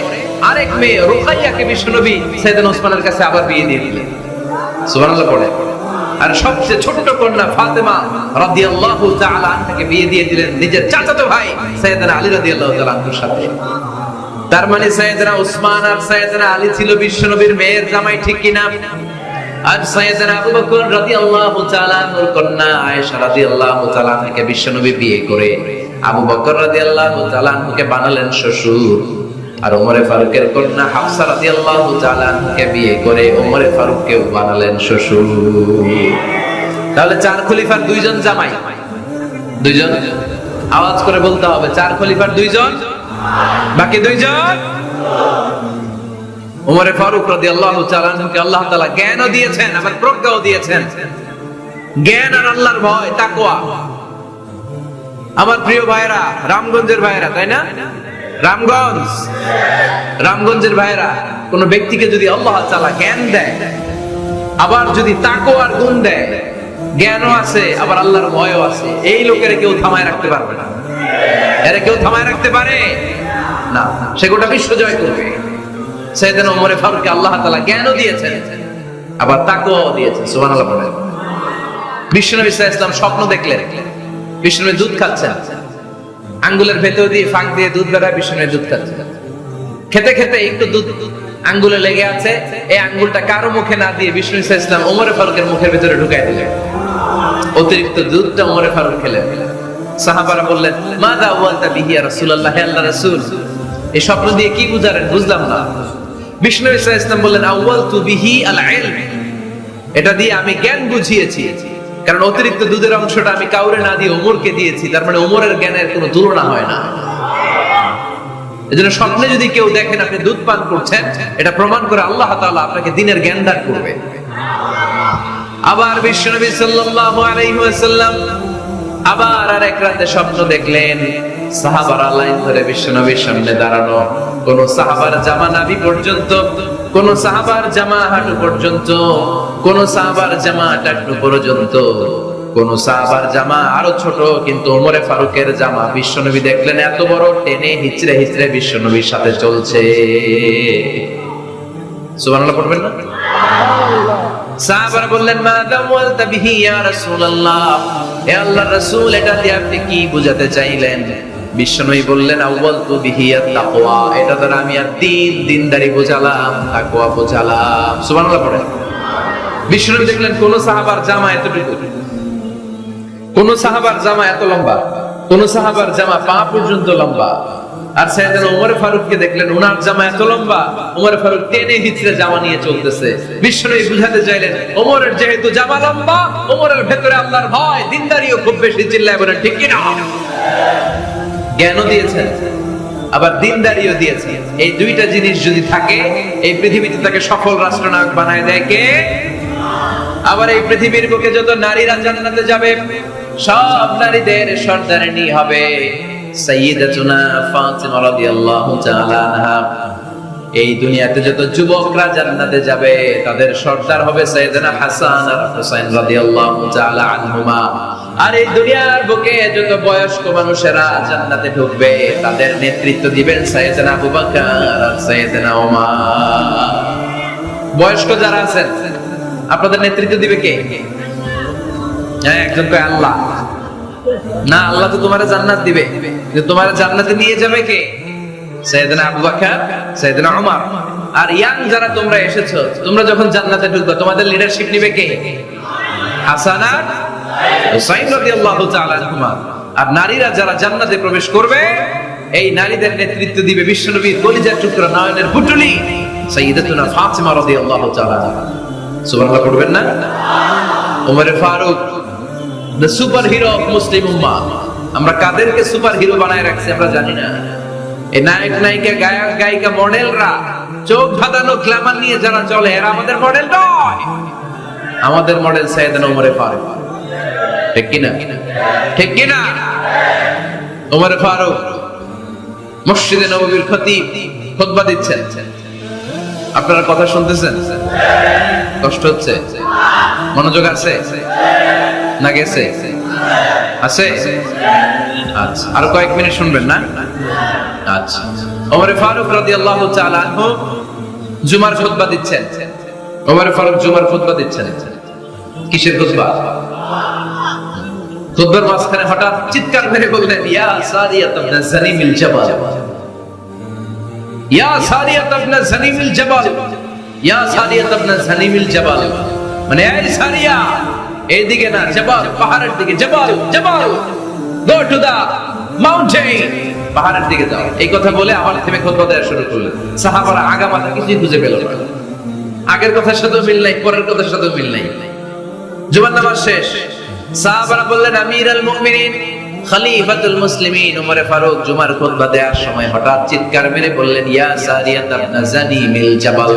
আরেক মেয়ে রুকাইয়াকে বিশ্বনবী সাইয়েদনা ওসমানের কাছে আবার বিয়ে দিয়ে দিলেন। সুবহানাল্লাহ পড়ে। আর সবচেয়ে ছোট্ট কন্যা ফাতেমা রাদিয়াল্লাহু তাআলা আনহাকে বিয়ে দিয়ে দিলেন নিজের চাচাতো ভাই সাইয়েদনা আলী রাদিয়াল্লাহু তাআলা আনহুর সাথে। তার মানে সাইয়েদনা ওসমান আর সাইয়েদনা আলী ছিল বিশ্বনবীর মেয়ের জামাই, ঠিক কিনা? আর সাইয়েদনা আবু বকর রাদিয়াল্লাহু তাআলা আনহুর কন্যা আয়েশা রাদিয়াল্লাহু তাআলা আনহাকে বিশ্বনবী বিয়ে করে আবু বকর রাদিয়াল্লাহু তাআলা আনহুকে বানালেন শ্বশুর। আর ওমরে ফারুকের কন্যা হাফসা রাদিয়াল্লাহু তাআলা আনহাকে বিয়ে করে ওমরে ফারুককেও বানালেন শ্বশুর। তাহলে চার খলিফার দুইজন জামাই, দুইজন। আওয়াজ করে বলতে হবে, চার খলিফার দুইজন, বাকি দুইজন। ওমরে ফারুক রাদিয়াল্লাহু তাআলা আনহুকে আল্লাহ তাআলা জ্ঞানও দিয়েছেন, আবার প্রজ্ঞাও দিয়েছেন। জ্ঞান আর আল্লাহর ভয়, তাকওয়া। আমার প্রিয় ভাইরা, রামগঞ্জের ভাইরা, তাই না? রামগঞ্জের ভাইরা, কোন ব্যক্তিকে যদি আল্লাহ তাআলা জ্ঞান দেয়, আবার যদি তাকওয়ার গুণ দেয়, জ্ঞানও আছে আবার আল্লাহর ভয়ও আছে, এই লোকের কেউ থামায় রাখতে পারবে না। এরা কেউ থামায় রাখতে পারে না, সে গোটা বিশ্ব জয় করবে। সাইয়েদনা ওমরে ফারুককে আল্লাহ তাআলা জ্ঞানও দিয়েছেন, আবার তাকওয়াও দিয়েছেন। সুবহানাল্লাহ বলেন। বিশ্বনবী সাল্লাল্লাহু আলাইহি ওয়াসাল্লাম স্বপ্ন দেখলেন, বিশ্বনবী দুধ খাচ্ছেন, আঙ্গুলের ভেতর দিয়ে ফাঁক দিয়ে দুধ বেরোয়, বিশ্বনবী দুধ খাচ্ছেন। খেতে খেতে একটু দুধ আঙ্গুলে লেগে আছে, এই আঙ্গুলটা কারো মুখে না দিয়ে বিশ্বনবী সাল্লাল্লাহু আলাইহি ওয়াসাল্লাম ওমরে ফারুকের মুখের ভিতরে ঢুকাই দিলেন। অতিরিক্ত দুধটা ওমরে ফারুক খেলেন। সাহাবারা বললেন, মাযা ওয়ালতা বিহি ইয়া রাসূলুল্লাহ, হে আল্লাহর রাসূল, এই স্বপ্ন দিয়ে কি বুঝালেন? বুঝলাম না। বিশ্বনবী সাল্লাল্লাহু আলাইহি ওয়াসাল্লাম বললেন, আউয়ালতু বিহি আল ইলম, এটা দিয়ে আমি জ্ঞান বুঝিয়েছি। কারণ অতিরিক্ত দুধের অংশটা আমি কাউরে না দিয়ে ওমরকে দিয়েছি, তার মানে ওমরের জ্ঞানের কোনো তুলনা হয় না। এজন্য স্বপ্নে যদি কেউ দেখেন আপনি দুধ পান করছেন, এটা প্রমাণ করে আল্লাহ তাআলা আপনাকে দ্বীনের জ্ঞান দান করবে। আবার বিশ্বনবী সাল্লাল্লাহু আলাইহি ওয়াসাল্লাম আবার আরেক রাতে স্বপ্ন দেখলেন, সাহাবারা লাইন ধরে বিশ্বনবীর সামনে দাঁড়ানো, কোন সাহাবার জামা নাভি পর্যন্ত, কোন সাহাবার জামা হাঁটু পর্যন্ত, কোন সাহাবার জামা টাকনু পর্যন্ত, কোন সাহাবার জামা আরো ছোট, কিন্তু ওমরে ফারুকের জামা বিশ্বনবী দেখলেন এত বড়, টেনে হিচড়ে হিচড়ে বিশ্বনবীর সাথে চলছে। সুবহানাল্লাহ পড়বেন না? সাহাবারা বললেন, মাযা ওয়ালতা বিহি ইয়া রাসূলুল্লাহ, হে আল্লাহর রাসূল, এটা দিয়ে আপনি কি বুঝাতে চাইলেন? বিশ্বনবী বললেন, আউয়ালতু বিহি আত-তাকওয়া, এটা দ্বারা আমি আর দিনদারি বোঝালাম, তাকওয়া বোঝালাম। সুবহানাল্লাহ পড়েন। বিশ্বনবী দেখলেন কোন সাহাবার জামা এতটুকু, কোন সাহাবার জামা এত লম্বা, কোন সাহাবার জামা পা পর্যন্ত লম্বা। আর সাইয়েদনা ওমর ফারুককে দেখলেন ওনার জামা এত লম্বা, ওমর ফারুক টেনে হিচড়ে জামা নিয়ে চলতেছে। বিশ্বনবী বুঝাতে চাইলেন, ওমরের যেহেতু জামা লম্বা, ওমরের ভেতরে আল্লাহর ভয়, দিনদারিও খুব বেশি। চিল্লায় বলেন ঠিক কিনা? জ্ঞানও দিয়েছেন, আবার দিনদারিও দিয়েছেন। এই দুইটা জিনিস যদি থাকে, এই পৃথিবীতে তাকে সফল রাষ্ট্রনায়ক বানায় দেয় কে? আবার এই পৃথিবীর বুকে যত নারীরা জান্নাতে যাবে, সব নারীদের সর্দারিনী হবে সাইয়্যিদাতুনা ফাতিমা রাদিয়াল্লাহু তাআলা আনহা। এই দুনিয়াতে যত যুবকরা জান্নাতে যাবে, তাদের সর্দার হবে সাইয়েদনা হাসান আর হুসাইন রাদিয়াল্লাহু তাআলা আনহুমা। আর এই দুনিয়ার বুকে যত বয়স্ক মানুষেরা জান্নাতে ঢুকবে, তাদের নেতৃত্ব দিবেন সাইয়েদনা আবু বকর আর সাইয়েদনা ওমর। বয়স্ক যারা আছেন, আপনাদের নেতৃত্ব দিবে কে? হ্যাঁ, একজন কয় আল্লাহ। না, আল্লাহ তো তোমার জান্নাত দিবে, কিন্তু তোমার জান্নাতে নিয়ে যাবে কে? সাইয়েদনা আবু বকর, সাইয়েদনা ওমর। আর ইয়াং যারা তোমরা এসেছো, তোমরা যখন জান্নাতে ঢুকবে, তোমাদের লিডারশিপ নিবে কে? হাসান আর হুসাইন রাদিয়াল্লাহু তাআলা আনহুমা। আর নারীরা যারা জান্নাতে প্রবেশ করবে, এই নারীদের নেতৃত্ব দিবে বিশ্বনবীর কলিজার টুকরা, নয়নের পুতুলি সাইয়্যিদাতুনা ফাতিমা রাদিয়াল্লাহু তাআলা আনহা। সুবহানাল্লাহ পড়বেন না? Omar Faruk, the super hero of Muslim ummah। আমরা কাদেরকে সুপার হিরো বানায় রাখছি আমরা জানি না। এই নায়ক নায়িকা, গায়ক গায়িকা, মডেলরা, চোখ ধাঁধানো গ্ল্যামার নিয়ে যারা চলে, এরা আমাদের মডেল নয়। আমাদের মডেল সাইয়েদনা ওমর ফারুক। ঠিক কিনা? ঠিক কিনা? ওমর ফারুক মসজিদে নববীর খতিব, খুতবা দিচ্ছেন। আপনারা কথা শুনতেছেন? কষ্ট হচ্ছে? মনোযোগ আছে না গেছে? আছে? আচ্ছা, আর কয়েক মিনিট শুনবেন না? আচ্ছা। ওমর ফারুক রাদিয়াল্লাহু তাআলা আনহু জুমার খুতবা দিচ্ছেন। ওমর ফারুক জুমার খুতবা দিচ্ছেন। কিসের খুতবা? খুতবার মাঝখানে হঠাৎ চিৎকার করে বললেন, ইয়া সারিয়াত ইবনে জানিমিল জাবাল, ইয়া সারিয়াত ইবনে জানিমিল জাবাল, ইয়া সারিয়াত ইবনে জানিমিল জাবাল। মানে এই সারিয়া, এইদিকে না, জাবাল পাহাড়ের দিকে, জাবাল জাবাল, গো টু দা মাউন্টেন, পাহাড়ের দিকে যাও। এই কথা বলে আবার থেমে খুতবা দেওয়া শুরু করলেন। সাহাবারা আগা মাথা কিছুই খুঁজে পেল না। আগের কথার সাথে মিল নাই, পরের কথার সাথে মিল নাই। জুমার নামাজ শেষ, সাহাবারা বললেন, আমিরুল মুমিনিন, খলিফাতুল মুসলিমিন ওমর ফারুক জুমার খুতবা দেওয়ার সময় হঠাৎ চিৎকার মেরে বললেন, ইয়া সারিয়াত ইবনে জানিমিল জাবাল।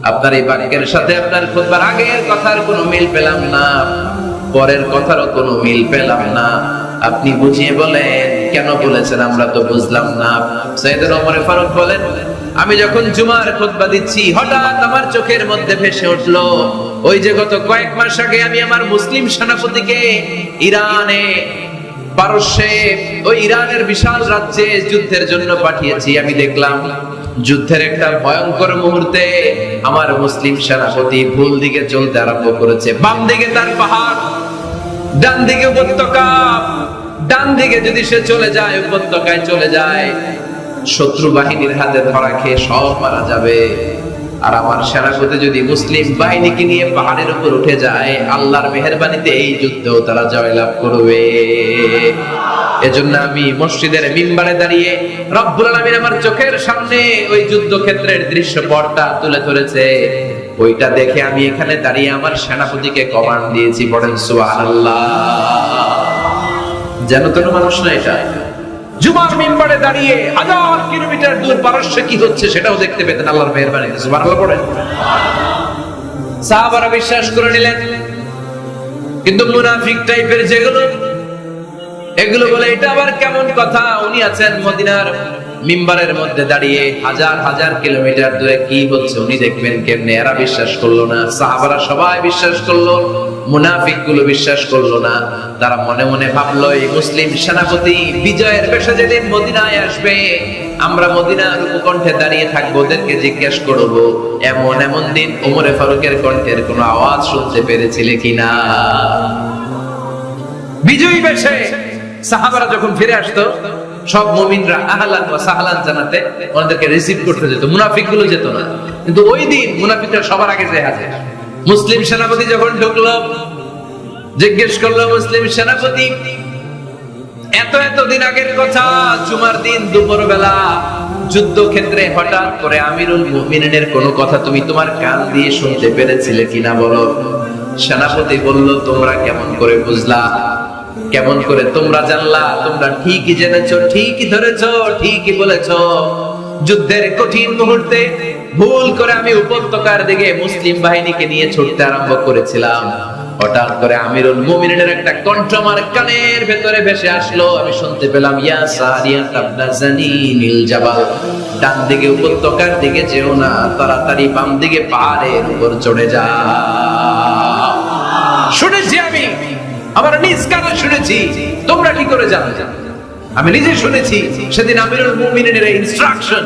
আপনার এই বাক্যের সাথে আপনার খুতবার আগের কথার কোনো মিল পেলাম না, পরের কথারও কোনো মিল পেলাম না। আপনি বুঝিয়ে বলেন কেন বলেছেন, আমরা তো বুঝলাম না। সাইয়েদনা ওমর ফারুক বলেন, আমি যখন জুমার খুতবা দিচ্ছি হঠাৎ আমার চোখের মধ্যে ভেসে উঠলো ওই যে গত কয়েক মাস আগে আমি আমার মুসলিম সেনাপতিকে ইরানে, পারস্যে, ওই ইরানের বিশাল রাজ্যে যুদ্ধের জন্য পাঠিয়েছি। আমি দেখলাম যুদ্ধের একটা ভয়ঙ্কর মুহূর্তে আমার মুসলিম সেনাপতি ভুল দিকে চলতে আরম্ভ করেছে। বাম দিকে তার পাহাড়, ডান দিকে উপত্যকা। ডান দিকে যদি সে চলে যায়, উপত্যকায় চলে যায়, শত্রু বাহিনীর হাতে ধরা খেয়ে সব মারা যাবে। আর আমার সেনাপতি যদি মুসলিম বাহিনীকে নিয়ে পাহাড়ের উপর উঠে যায়, আল্লাহর মেহেরবানিতে এই যুদ্ধেও তারা জয়লাভ করবে। এজন্য আমি মসজিদের মিম্বারে দাঁড়িয়ে রব্বুল আলামিন আমার চোখের সামনে ওই যুদ্ধক্ষেত্রের দৃশ্যপটটা তুলে ধরেছে, ওইটা দেখে আমি এখানে দাঁড়িয়ে আমার সেনাপতিকে কমান্ড দিয়েছি। পড়েন সুবহানাল্লাহ। যেন তেন মানুষ না, এটা জুমার মিম্বারে দাঁড়িয়ে হাজার কিলোমিটার দূর পারস্যে কি হচ্ছে সেটাও দেখতে পেতেন আল্লাহর মেহেরবানিতে। সুবহানাল্লাহ পড়েন। সাহাবারা বিশ্বাস করে নিলেন, কিন্তু মুনাফিক টাইপের যেগুলো, এগুলো বলে এটা আবার কেমন কথা, উনি আছেন মদিনার মিম্বারের মধ্যে দাঁড়িয়ে, হাজার হাজার কিলোমিটার দূরে কি হচ্ছে উনি দেখবেন কেমনে। এরা বিশ্বাস করলো না, সাহাবারা সবাই বিশ্বাস করলো, মুনাফিক গুলো বিশ্বাস করলো না। তারা মনে মনে ভাবলো, এই মুসলিম সেনাপতি বিজয়ের বেশে যেদিন মদিনায় আসবে, আমরা মদিনার উপকণ্ঠে দাঁড়িয়ে থাকবো, ওদেরকে জিজ্ঞেস করবো এমন এমন দিন ওমরে ফারুকের কণ্ঠের কোনো আওয়াজ শুনতে পেরেছিলে কিনা। বিজয়ী বেশে সাহাবারা যখন ফিরে আসতো, সব মুমিনরা আহলান ওয়া সাহলান জানাতে ওনাদেরকে রিসিভ করতে যেত, মুনাফিক গুলো যেত না। কিন্তু ওই দিন মুনাফিকরা সবার আগে যে হাজির। মুসলিম সেনাপতি যখন ঢুকলো, জিজ্ঞেস করলো, মুসলিম সেনাপতি, এত দিন আগের কথা, জুমার দিন দুপুর বেলা যুদ্ধক্ষেত্রে হঠাৎ করে আমিরুল মুমিনিনের কোনো কথা তুমি তোমার কান দিয়ে শুনতে পেরেছিলে কিনা বলো। সেনাপতি বলল, তোমরা কেমন করে বুঝলা, কেমন করে তোমরা জানলা? তোমরা ঠিকই জেনেছো, ঠিকই ধরেছো, ঠিকই বলেছো। যুদ্ধের কঠিন মুহূর্তে ভুল করে আমি উপত্যকার দিকে মুসলিম বাহিনীকে নিয়ে ছুটতে আরম্ভ করেছিলাম। হঠাৎ করে আমিরুল মুমিনিনের একটা কণ্ঠ আমার কানের ভেতরে ভেসে আসলো। আমি শুনতে পেলাম, ইয়া সারিয়াত ইবনে জানিমিল জাবাল, ডান দিকে উপত্যকার দিকে যেও না, তাড়াতাড়ি বাম দিকে পাহাড়ের উপর চড়ে যাও। শুনেছি আমি, আমার নিজ কানে শুনেছি, তোমরা কি করে জানো? আমি নিজে শুনেছি। সেদিন আমিরুল মুমিনিনের এই ইনস্ট্রাকশন,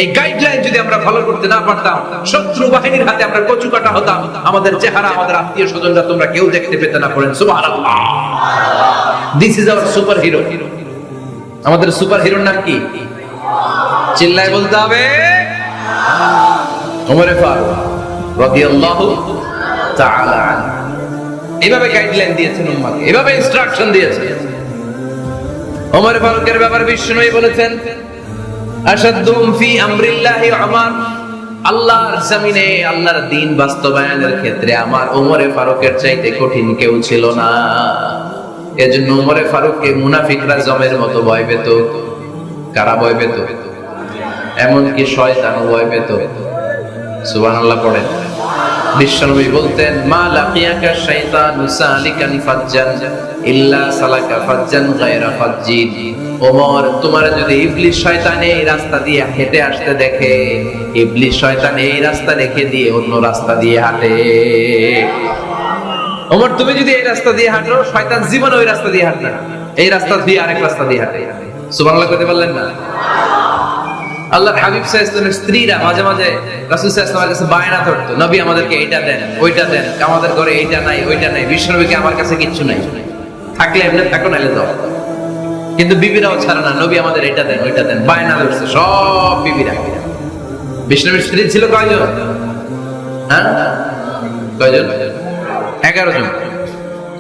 এই গাইডলাইন যদি আমরা ফলো করতে না পারতাম, শত্রু বাহিনীর হাতে আমরা কচু কাটা হতাম। আমাদের চেহারা, আমাদের আত্মীয় স্বজনরা তোমরা কেউ দেখতে পেতে না। পড়েন সুবহানাল্লাহ। This is our super hero. আমাদের সুপার হিরোর নাম কি? চিল্লায় বলতে হবে, ওমর ফারুক রাদিয়াল্লাহু তাআলা আনহু। এভাবে গাইডলাইন দিয়েছেন উম্মাহকে, এভাবে ইনস্ট্রাকশন দিয়েছেন। ওমর ফারুকের ব্যাপারে বিশ্বনবী বলেছেন, আশাদ্দুম ফি আমরিল্লাহি উমর, আল্লাহর জমিনে আল্লাহর দ্বীন বাস্তবায়নের ক্ষেত্রে আমার ওমর ফারুকের চাইতে কঠিন কেউ ছিল না। এজন্য ওমর ফারুককে মুনাফিকরা জমের মতো ভয় পেত। কারা ভয় পেত? এমনকি শয়তানও ভয় পেত। সুবহানাল্লাহ পড়েন। বিশ্বনবী বলতেন, মা লাকিয়াকা শাইতানু সালিকান ফাজ্জান ইল্লা সালাকা ফাজ্জান গায়রা ফাজ্জিন। ওমর, তোমার যদি ইবলিস শয়তান এই রাস্তা দিয়ে হেঁটে আসতে দেখে, ইবলিস শয়তান এই রাস্তা রেখে দিয়ে অন্য রাস্তা দিয়ে হাঁটে। ওমর, তুমি যদি এই রাস্তা দিয়ে হাঁটো, শয়তান জীবনে ওই রাস্তা দিয়ে হাঁটবে না, এই রাস্তা দিয়ে আরেক রাস্তা দিয়ে হাঁটে। সুবহানাল্লাহ কইতে পারলেন না? আল্লাহর হাবিব সাল্লাল্লাহু আলাইহি ওয়াসাল্লামের স্ত্রীরা মাঝে মাঝে রাসূল সাল্লাল্লাহু আলাইহি ওয়াসাল্লামের কাছে বায়না ধরতো, নবী আমাদেরকে এইটা দেন, ওইটা দেন, আমাদের ঘরে এইটা নাই, ওইটা নাই। বিশ্বনবীকে আমার কাছে কিচ্ছু নাই, থাকলে এমনি থাকো, নাইলে দাও। কিন্তু বিবিরাও ছাড়ে না, নবী আমাদের এইটা দেন, ওইটা দেন, বায়না ধরছে সব বিবিরা। বিশ্বনবীর স্ত্রী ছিল কয়জন? হ্যাঁ, কয়জন? 11 জন।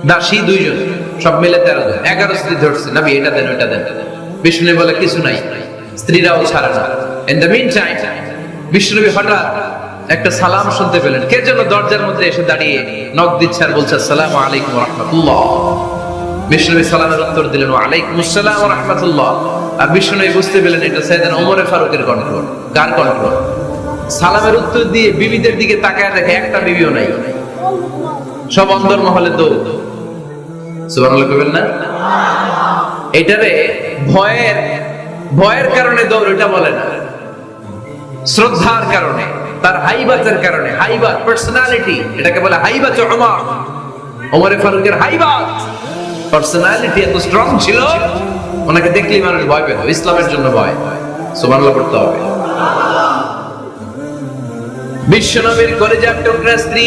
দাসী 2 জন, সব মিলে 13 জন। 11 স্ত্রী ধরছে, নবী এটা দেন, ওইটা দেন। বিষ্ণু বলে কিছু নাই, স্ত্রীরাও ছাড়ে না। In the meantime Vishnu হঠাৎ একটা সালাম শুনতে পেলেন। কে যেন দরজার মধ্যে এসে দাঁড়িয়ে নক দিচ্ছে আর বলছে আসসালামু আলাইকুম ওয়া রাহমাতুল্লাহ। বিষ্ণু সালামের উত্তর দিলেন ওয়া আলাইকুম আসসালাম ওয়া রাহমাতুল্লাহ। আর বিষ্ণু বুঝতে পেলেন এটা সাইয়েদনা ওমরে ফারুকের কণ্ঠ, কার কণ্ঠ? সালামের উত্তর দিয়ে বিবিদের দিকে তাকায় দেখে একটা বিবিও নাই, সব অন্দরমহলে দৌড়। সুবহানাল্লাহ কইবেন না? এটারে ভয়ের কারণে দৌড় এটা বলে না, শ্রদ্ধার কারণে, তার হাইবাতের কারণে। হাইবাত পার্সোনালিটি, এটাকে বলে হাইবাত ওমর। ওমরে ফারুকের হাইবাত পার্সোনালিটি এত স্ট্রং ছিল, ওনাকে দেখলেই মানুষ ভয় পেত। ইসলামের জন্য ভয়। সুবহানাল্লাহ পড়তে হবে। বিশ্বনবীর কলিজার টুকরা স্ত্রী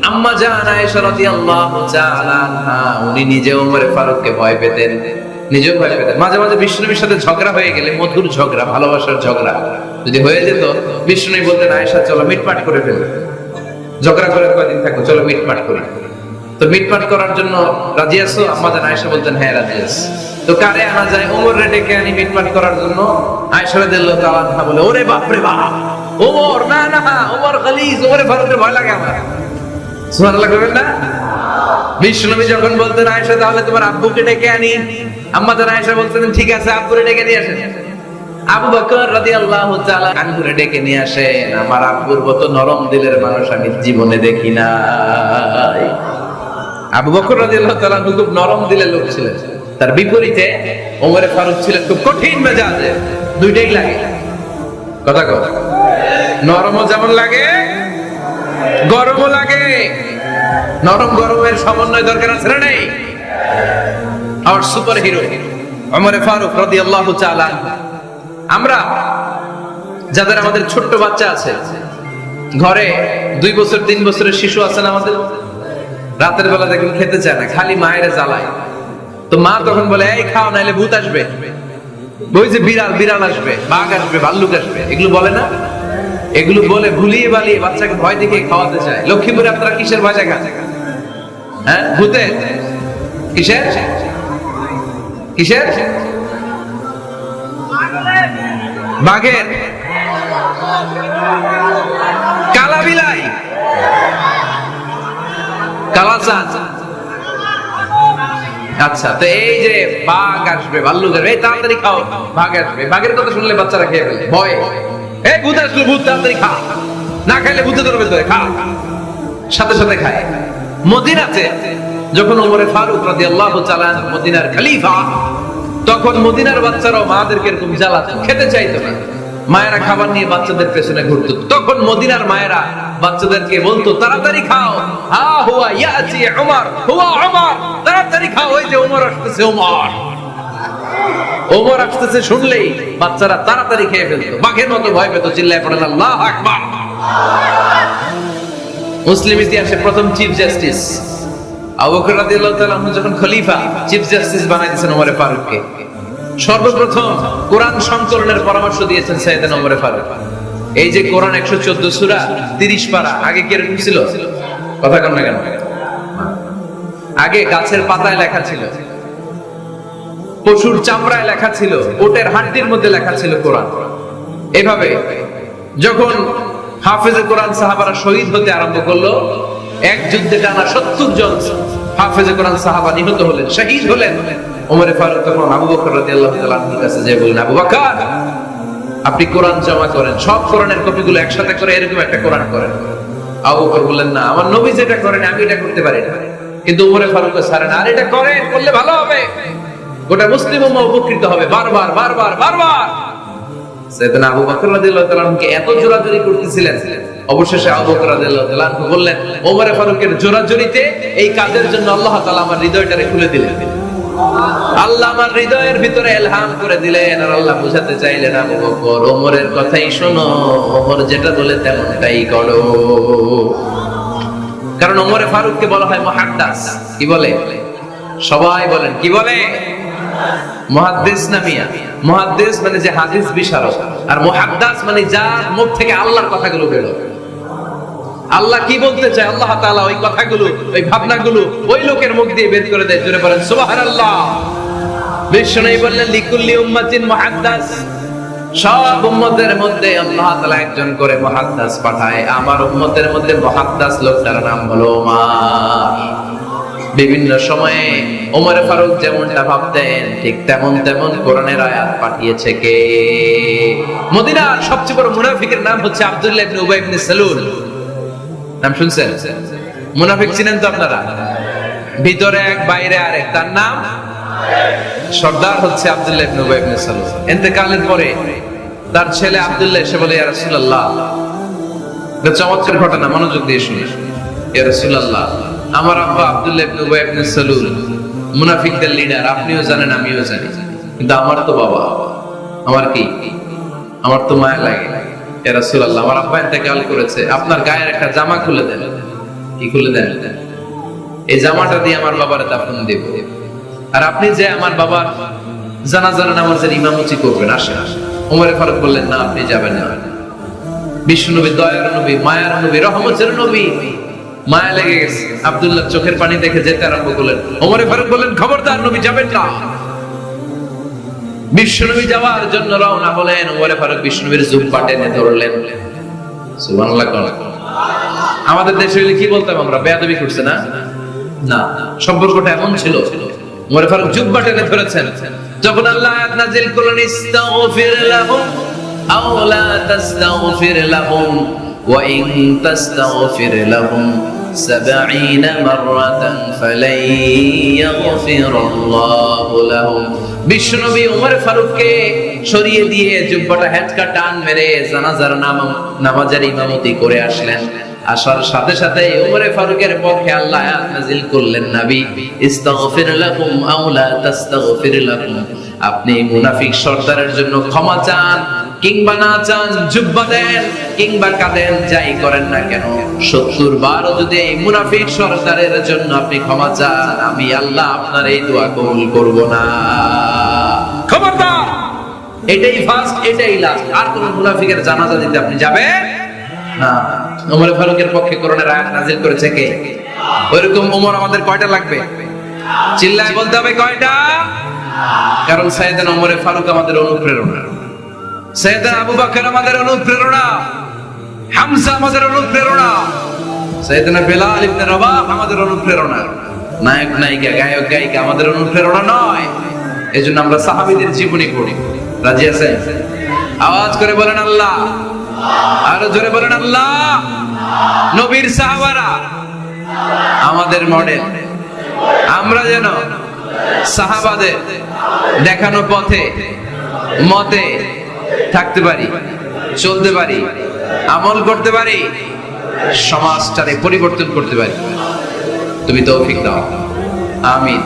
আম্মা জান আয়েশা রাদিয়াল্লাহু তাআলা আনহা, উনি নিজে ওমরে ফারুককে ভয় পেতেন, নিজেও ভয় পেতেন। মাঝে মাঝে বিষ্ণুনবীর সাথে ঝগড়া হয়ে গেলে, মধুর ঝগড়া, ভালোবাসার ঝগড়া যদি হয়ে যেত, বিষ্ণুনবী বলতেন আয়েশা চলো মিটমাট করে ফেলো, ঝগড়া করে কয়দিন থাকো, চলো মিটমাট করি। তো মিটমাট করার জন্য রাজি আছো? আম্মা জান আয়েশা বলতেন হ্যাঁ রাজি আছি। তো কারে আনা যায়? ওমর রে ডেকে আনি মিটমাট করার জন্য। আয়েশা রাদিয়াল্লাহু তাআলা আনহা বলে ওরে বাপ রে বাপ, ওমর না না, ওমর খালিজ, ওমরে ফারুকের ভয় লাগে আমার। সুবহানাল্লাহ কইবেন না? বিষ্ণুনবী যখন বলতেন আয়েশা তাহলে তোমার আব্বুকে ডেকে আনি, আম্মা জান আয়েশা বলতেন ঠিক আছে আব্বুরে ডেকে নিয়ে আসেন। আবু বকর রাদিয়াল্লাহু তাআলা আনহুরে ডেকে নিয়ে আসেন। আমার আব্বুর মতো নরম দিলের মানুষ আমি জীবনে দেখি নাই। আবু বকর রাদিয়াল্লাহু তাআলা খুব নরম দিলের লোক ছিলেন, তার বিপরীতে ওমরে ফারুক ছিলেন খুব কঠিন মেজাজে। দুইটাই লাগে, কথা কথা, নরমও যেমন লাগে, গরমও লাগে। নরম গরমের সমন্বয় দরকার আছে না নেই? আমার সুপার হিরো ওমরে ফারুক রাদিয়াল্লাহু তাআলা। আমরা যাদের আমাদের ছোট্ট বাচ্চা আছে, ঘরে 2 বছর 3 বছরের শিশু আছেন আমাদের, রাতের বেলা দেখুন খেতে চায় না, খালি মায়ের জ্বালায়। তো মা তখন বলে এই খাও নাইলে ভূত আসবে, ওই যে বিড়াল আসবে, বাঘ আসবে, ভাল্লুক আসবে, এগুলো বলে না? এগুলো বলে ভুলিয়ে বালিয়ে বাচ্চাকে ভয় দেখে খাওয়াতে চায়। লক্ষ্মীপুরে আপনারা কিসের ভয় দেখান? হ্যাঁ, ভূতে? কিসের কিসের? বাঘের? কালা বিলাই, কালাচাঁদ। আচ্ছা, তো এই যে বাঘ আসবে, ভাল্লুক আসবে, এই তাড়াতাড়ি খাও, বাঘ আসবে। বাঘের কথা শুনলে বাচ্চারা খেয়ে ফেলে ভয়। এই ভূত আসলো, ভূত, তাড়াতাড়ি খা, না খাইলে ভূতে ধরবে তোরে, খা। সাথে সাথে খায়। মদিনাতে যখন ওমরে ফারুক রাদিয়াল্লাহু তাআলা মদিনার খলিফা, তখন মদিনার বাচ্চারাও মাদেরকে এরকম জ্বালাতো, খেতে চাইতো না। মায়েরা খাবার নিয়ে বাচ্চাদের পেছনে ঘুরতো। তখন মদিনার মায়েরা বাচ্চাদেরকে বলতো তাড়াতাড়ি খাও, হা হুয়া ইয়াতি উমর, হুয়া উমর, তাড়াতাড়ি খাও, ওই যে ওমর আসতেছে, ওমর। ওমর আসতেছে শুনলেই বাচ্চারা তাড়াতাড়ি খেয়ে ফেলতো, বাঘের মতো ভয় পেত, চিল্লায় পড়েন আল্লাহু আকবার। মুসলিম ইতিহাসে প্রথম চিফ জাস্টিস আবু বকর রাদিয়াল্লাহু তাআলা যখন খলিফা, চিফ জাস্টিস বানাই দিয়েছেন ওমরে ফারুককে। সর্বপ্রথম কোরআন সংকলনের পরামর্শ দিয়েছেন সাইয়েদনা ওমরে ফারুক। এই যে কোরআন 114 সূরা 30 পারা, আগে কি এরকম ছিল? কথা কন না কেন? আগে গাছের পাতায় লেখা ছিল, পশুর চামড়ায় লেখা ছিল, ওটের হাড্ডির মধ্যে লেখা ছিল কোরআন। এভাবে যখন হাফেজে কোরআন সাহাবারা শহীদ হতে আরম্ভ করলো, এক যুদ্ধে টানা 70 জন হাফেজে কোরআন সাহাবা নিহত হলেন, শহীদ হলেন। ওমরে ফারুক তখন আবু বকর রাদিয়াল্লাহু তাআলা আনহুর কাছে যে বললেন, আবু বকর আপনি কোরআন জমা করেন, সব কোরআনের কপিগুলো একসাথে করে এরকম একটা কোরআন করেন। আবু বকর বললেন না, আমার নবী যেটা করেন আমি এটা করতে পারি না। কিন্তু ওমরে ফারুক ছাড়েন, আর এটা করেন, করলে ভালো হবে, গোটা মুসলিম উম্মাহ উপকৃত হবে। বারবার বারবার বারবার সাইয়েদনা আবু বকর রাদিয়াল্লাহু তাআলা আনহুকে এত জোরাজুরি করতেছিলেন, অবশেষে আবু বকর রাদিয়াল্লাহু তাআলা আনহু বললেন, ওমরে ফারুকের জোরাজুরিতে এই কাজের জন্য আল্লাহ তাআলা আমার হৃদয়টারে খুলে দিলেন। আল্লাহ আমার হৃদয়ের ভিতরে ইলহাম করে দিলেন, আর আল্লাহ বুঝাতে চাইলেন আবু বকর ওমরের কথাই শোনো, ওমর যেটা বলে তেমনটাই করো। কারণ ওমরে ফারুককে বলা হয় মুহাদ্দিস। কি বলে? সবাই বলেন কি বলে? মুহাদ্দিস না মিয়া? মুহাদ্দিস মানে যে হাদিস বিশারদ, আর মুহাদ্দিস মানে যার মুখ থেকে আল্লাহর কথাগুলো বের হয়। আল্লাহ কি বলতে চায়, আল্লাহ তাআলা ওই কথাগুলো, ওই ভাবনাগুলো ওই লোকের মুখ দিয়ে বের করে দেয়। জোরে বলেন সুবহানাল্লাহ। বিশ্বনবী বললেন লিকুল্লি উম্মাতিন মুহাদ্দিস, সব উম্মতের মধ্যে আল্লাহ তাআলা একজন করে মুহাদ্দিস পাঠায়। আমার উম্মতের মধ্যে মুহাদ্দিস লোকটার নাম হলো ওমর। বিভিন্ন সময়ে ওমর ফারুক যেমনটা ভাবতেন ঠিক তেমন তেমন কোরআনের আয়াত পাঠিয়েছে কে? মদিনার সবচেয়ে বড় মুনাফিকের নাম হচ্ছে আব্দুল্লাহ ইবনে উবাই ইবনে সালুল। নাম শুনছেন? মুনাফিক চিনেন তো আপনারা? ভিতরে এক বাইরে আরেক, তার নাম সর্দার হচ্ছে আব্দুল্লাহ ইবনে উবাই ইবনে সালুল। ইন্তেকালের পরে তার ছেলে আব্দুল্লাহ এসে বলে, ইয়া রাসূলুল্লাহ, এটা চমৎকার ঘটনা, মনোযোগ দিয়ে শুনুন। ইয়া রাসূলুল্লাহ, আমার আব্বা আব্দুল্লাহ ইবনে উবাই ইবনে সালুল মুনাফিকদের লিডার, আপনিও জানেন আমিও জানি, কিন্তু আমার তো বাবা, আমার কি, আমার তো মায়া লাগে। ইয়া রাসূলুল্লাহ, আমার আব্বা ইন্তেকাল করেছে, আপনার গায়ের একটা জামা খুলে দেন। কি খুলে দেন? এই জামাটা দিয়ে আমার বাবার দাফন দেব, আর আপনি যে আমার বাবার জানাজার নামাজের ইমামতি করবেন, আসেন। ওমর ফারুক বললেন, না, আপনি যাবেন না। বিশ্বনবী দয়ার নবী, মায়ার নবী, রহমতের নবী, মায়া লেগে গেছে। আব্দুল্লাহ চোখের পানি দেখে যেতে আরম্ভ করলেন। ওমর ফারুক বললেন, খবরদার, নবী যাবেন না। বিশ্বনবী যাওয়ার জন্য রওনা হলেন। ওমর ফারুক বিশ্বনবীর জুব্বা টেনে ধরলেন। সুবহানাল্লাহ। আমাদের দেশে কি বলতাম আমরা? বেয়াদবি করছে না? না, সম্পর্কটা এমন ছিল। ওমর ফারুক জুব্বা টেনে ধরেছেন। যখন আল্লাহ আয়াত নাযিল করলেন, ইস্তাগফির লাহুম আও লা তাস্তাগফির লাহুম ওয়া ইন তাস্তাগফির লাহুম 70 মাররাতান ফালাই ইয়াগফিরুল্লাহু লাহুম। বিশ্বনবী ওমর ফারুককে সরিয়ে দিয়ে জুব্বাটা হেঁচকা টান মেরে জানাজার নামাজের ইমামতি করে আসলেন। আসার সাথে সাথে ওমর ফারুকের পক্ষে আল্লাহ আয়াত নাযিল করলেন, নবী, ইস্তাগফির লাকুম আও লা তাস্তাগফির লাকুম, আপনি মুনাফিক সর্দারের জন্য ক্ষমা চান কিংবা না চান, জুব্বা দেন কিংবা কাঁদেন, যাই করেন না কেন, 70 বার যদি এই মুনাফিক সর্দারের জন্য আপনি ক্ষমা চান, আমি আল্লাহ আপনার এই দোয়া কবুল করব না। খবরদার, এটাই ফার্স্ট, এটাই লাস্ট। আর কোন মুনাফিকের জানাজা দিতে আপনি যাবেন না। ওমর ফারুকের পক্ষে কোরআনের আয়াত নাযিল করেছে কে? ওইরকম ওমর আমাদের কয়টা লাগবে? চিল্লায় বলতে হবে কয়টা? কারণ সাইয়েদনা ওমর ফারুক আমাদের অনুপ্রেরণা, সাইয়েদনা আবু বকর আমাদের অনুপ্রেরণা, হামজা আমাদের অনুপ্রেরণা, সাইয়েদনা বেলাল ইবনে রবাহ আমাদের অনুপ্রেরণা। নায়ক নায়িকা, গায়ক গায়িকা আমাদের অনুপ্রেরণা নয়। এজন্য আমরা সাহাবীদের জীবনী পড়ি। রাজি আছেন? আওয়াজ করে বলেন আল্লাহ। আরো জোরে বলেন আল্লাহ। নবীর সাহাবারা আমাদের মডেল। আমরা যেন সাহাবাদের দেখানো পথে মতে থাকতে পারি, চলতে পারি, আমল করতে পারি, সমাজটারে পরিবর্তন করতে পারি। তুমি তৌফিক দাও, আমিন।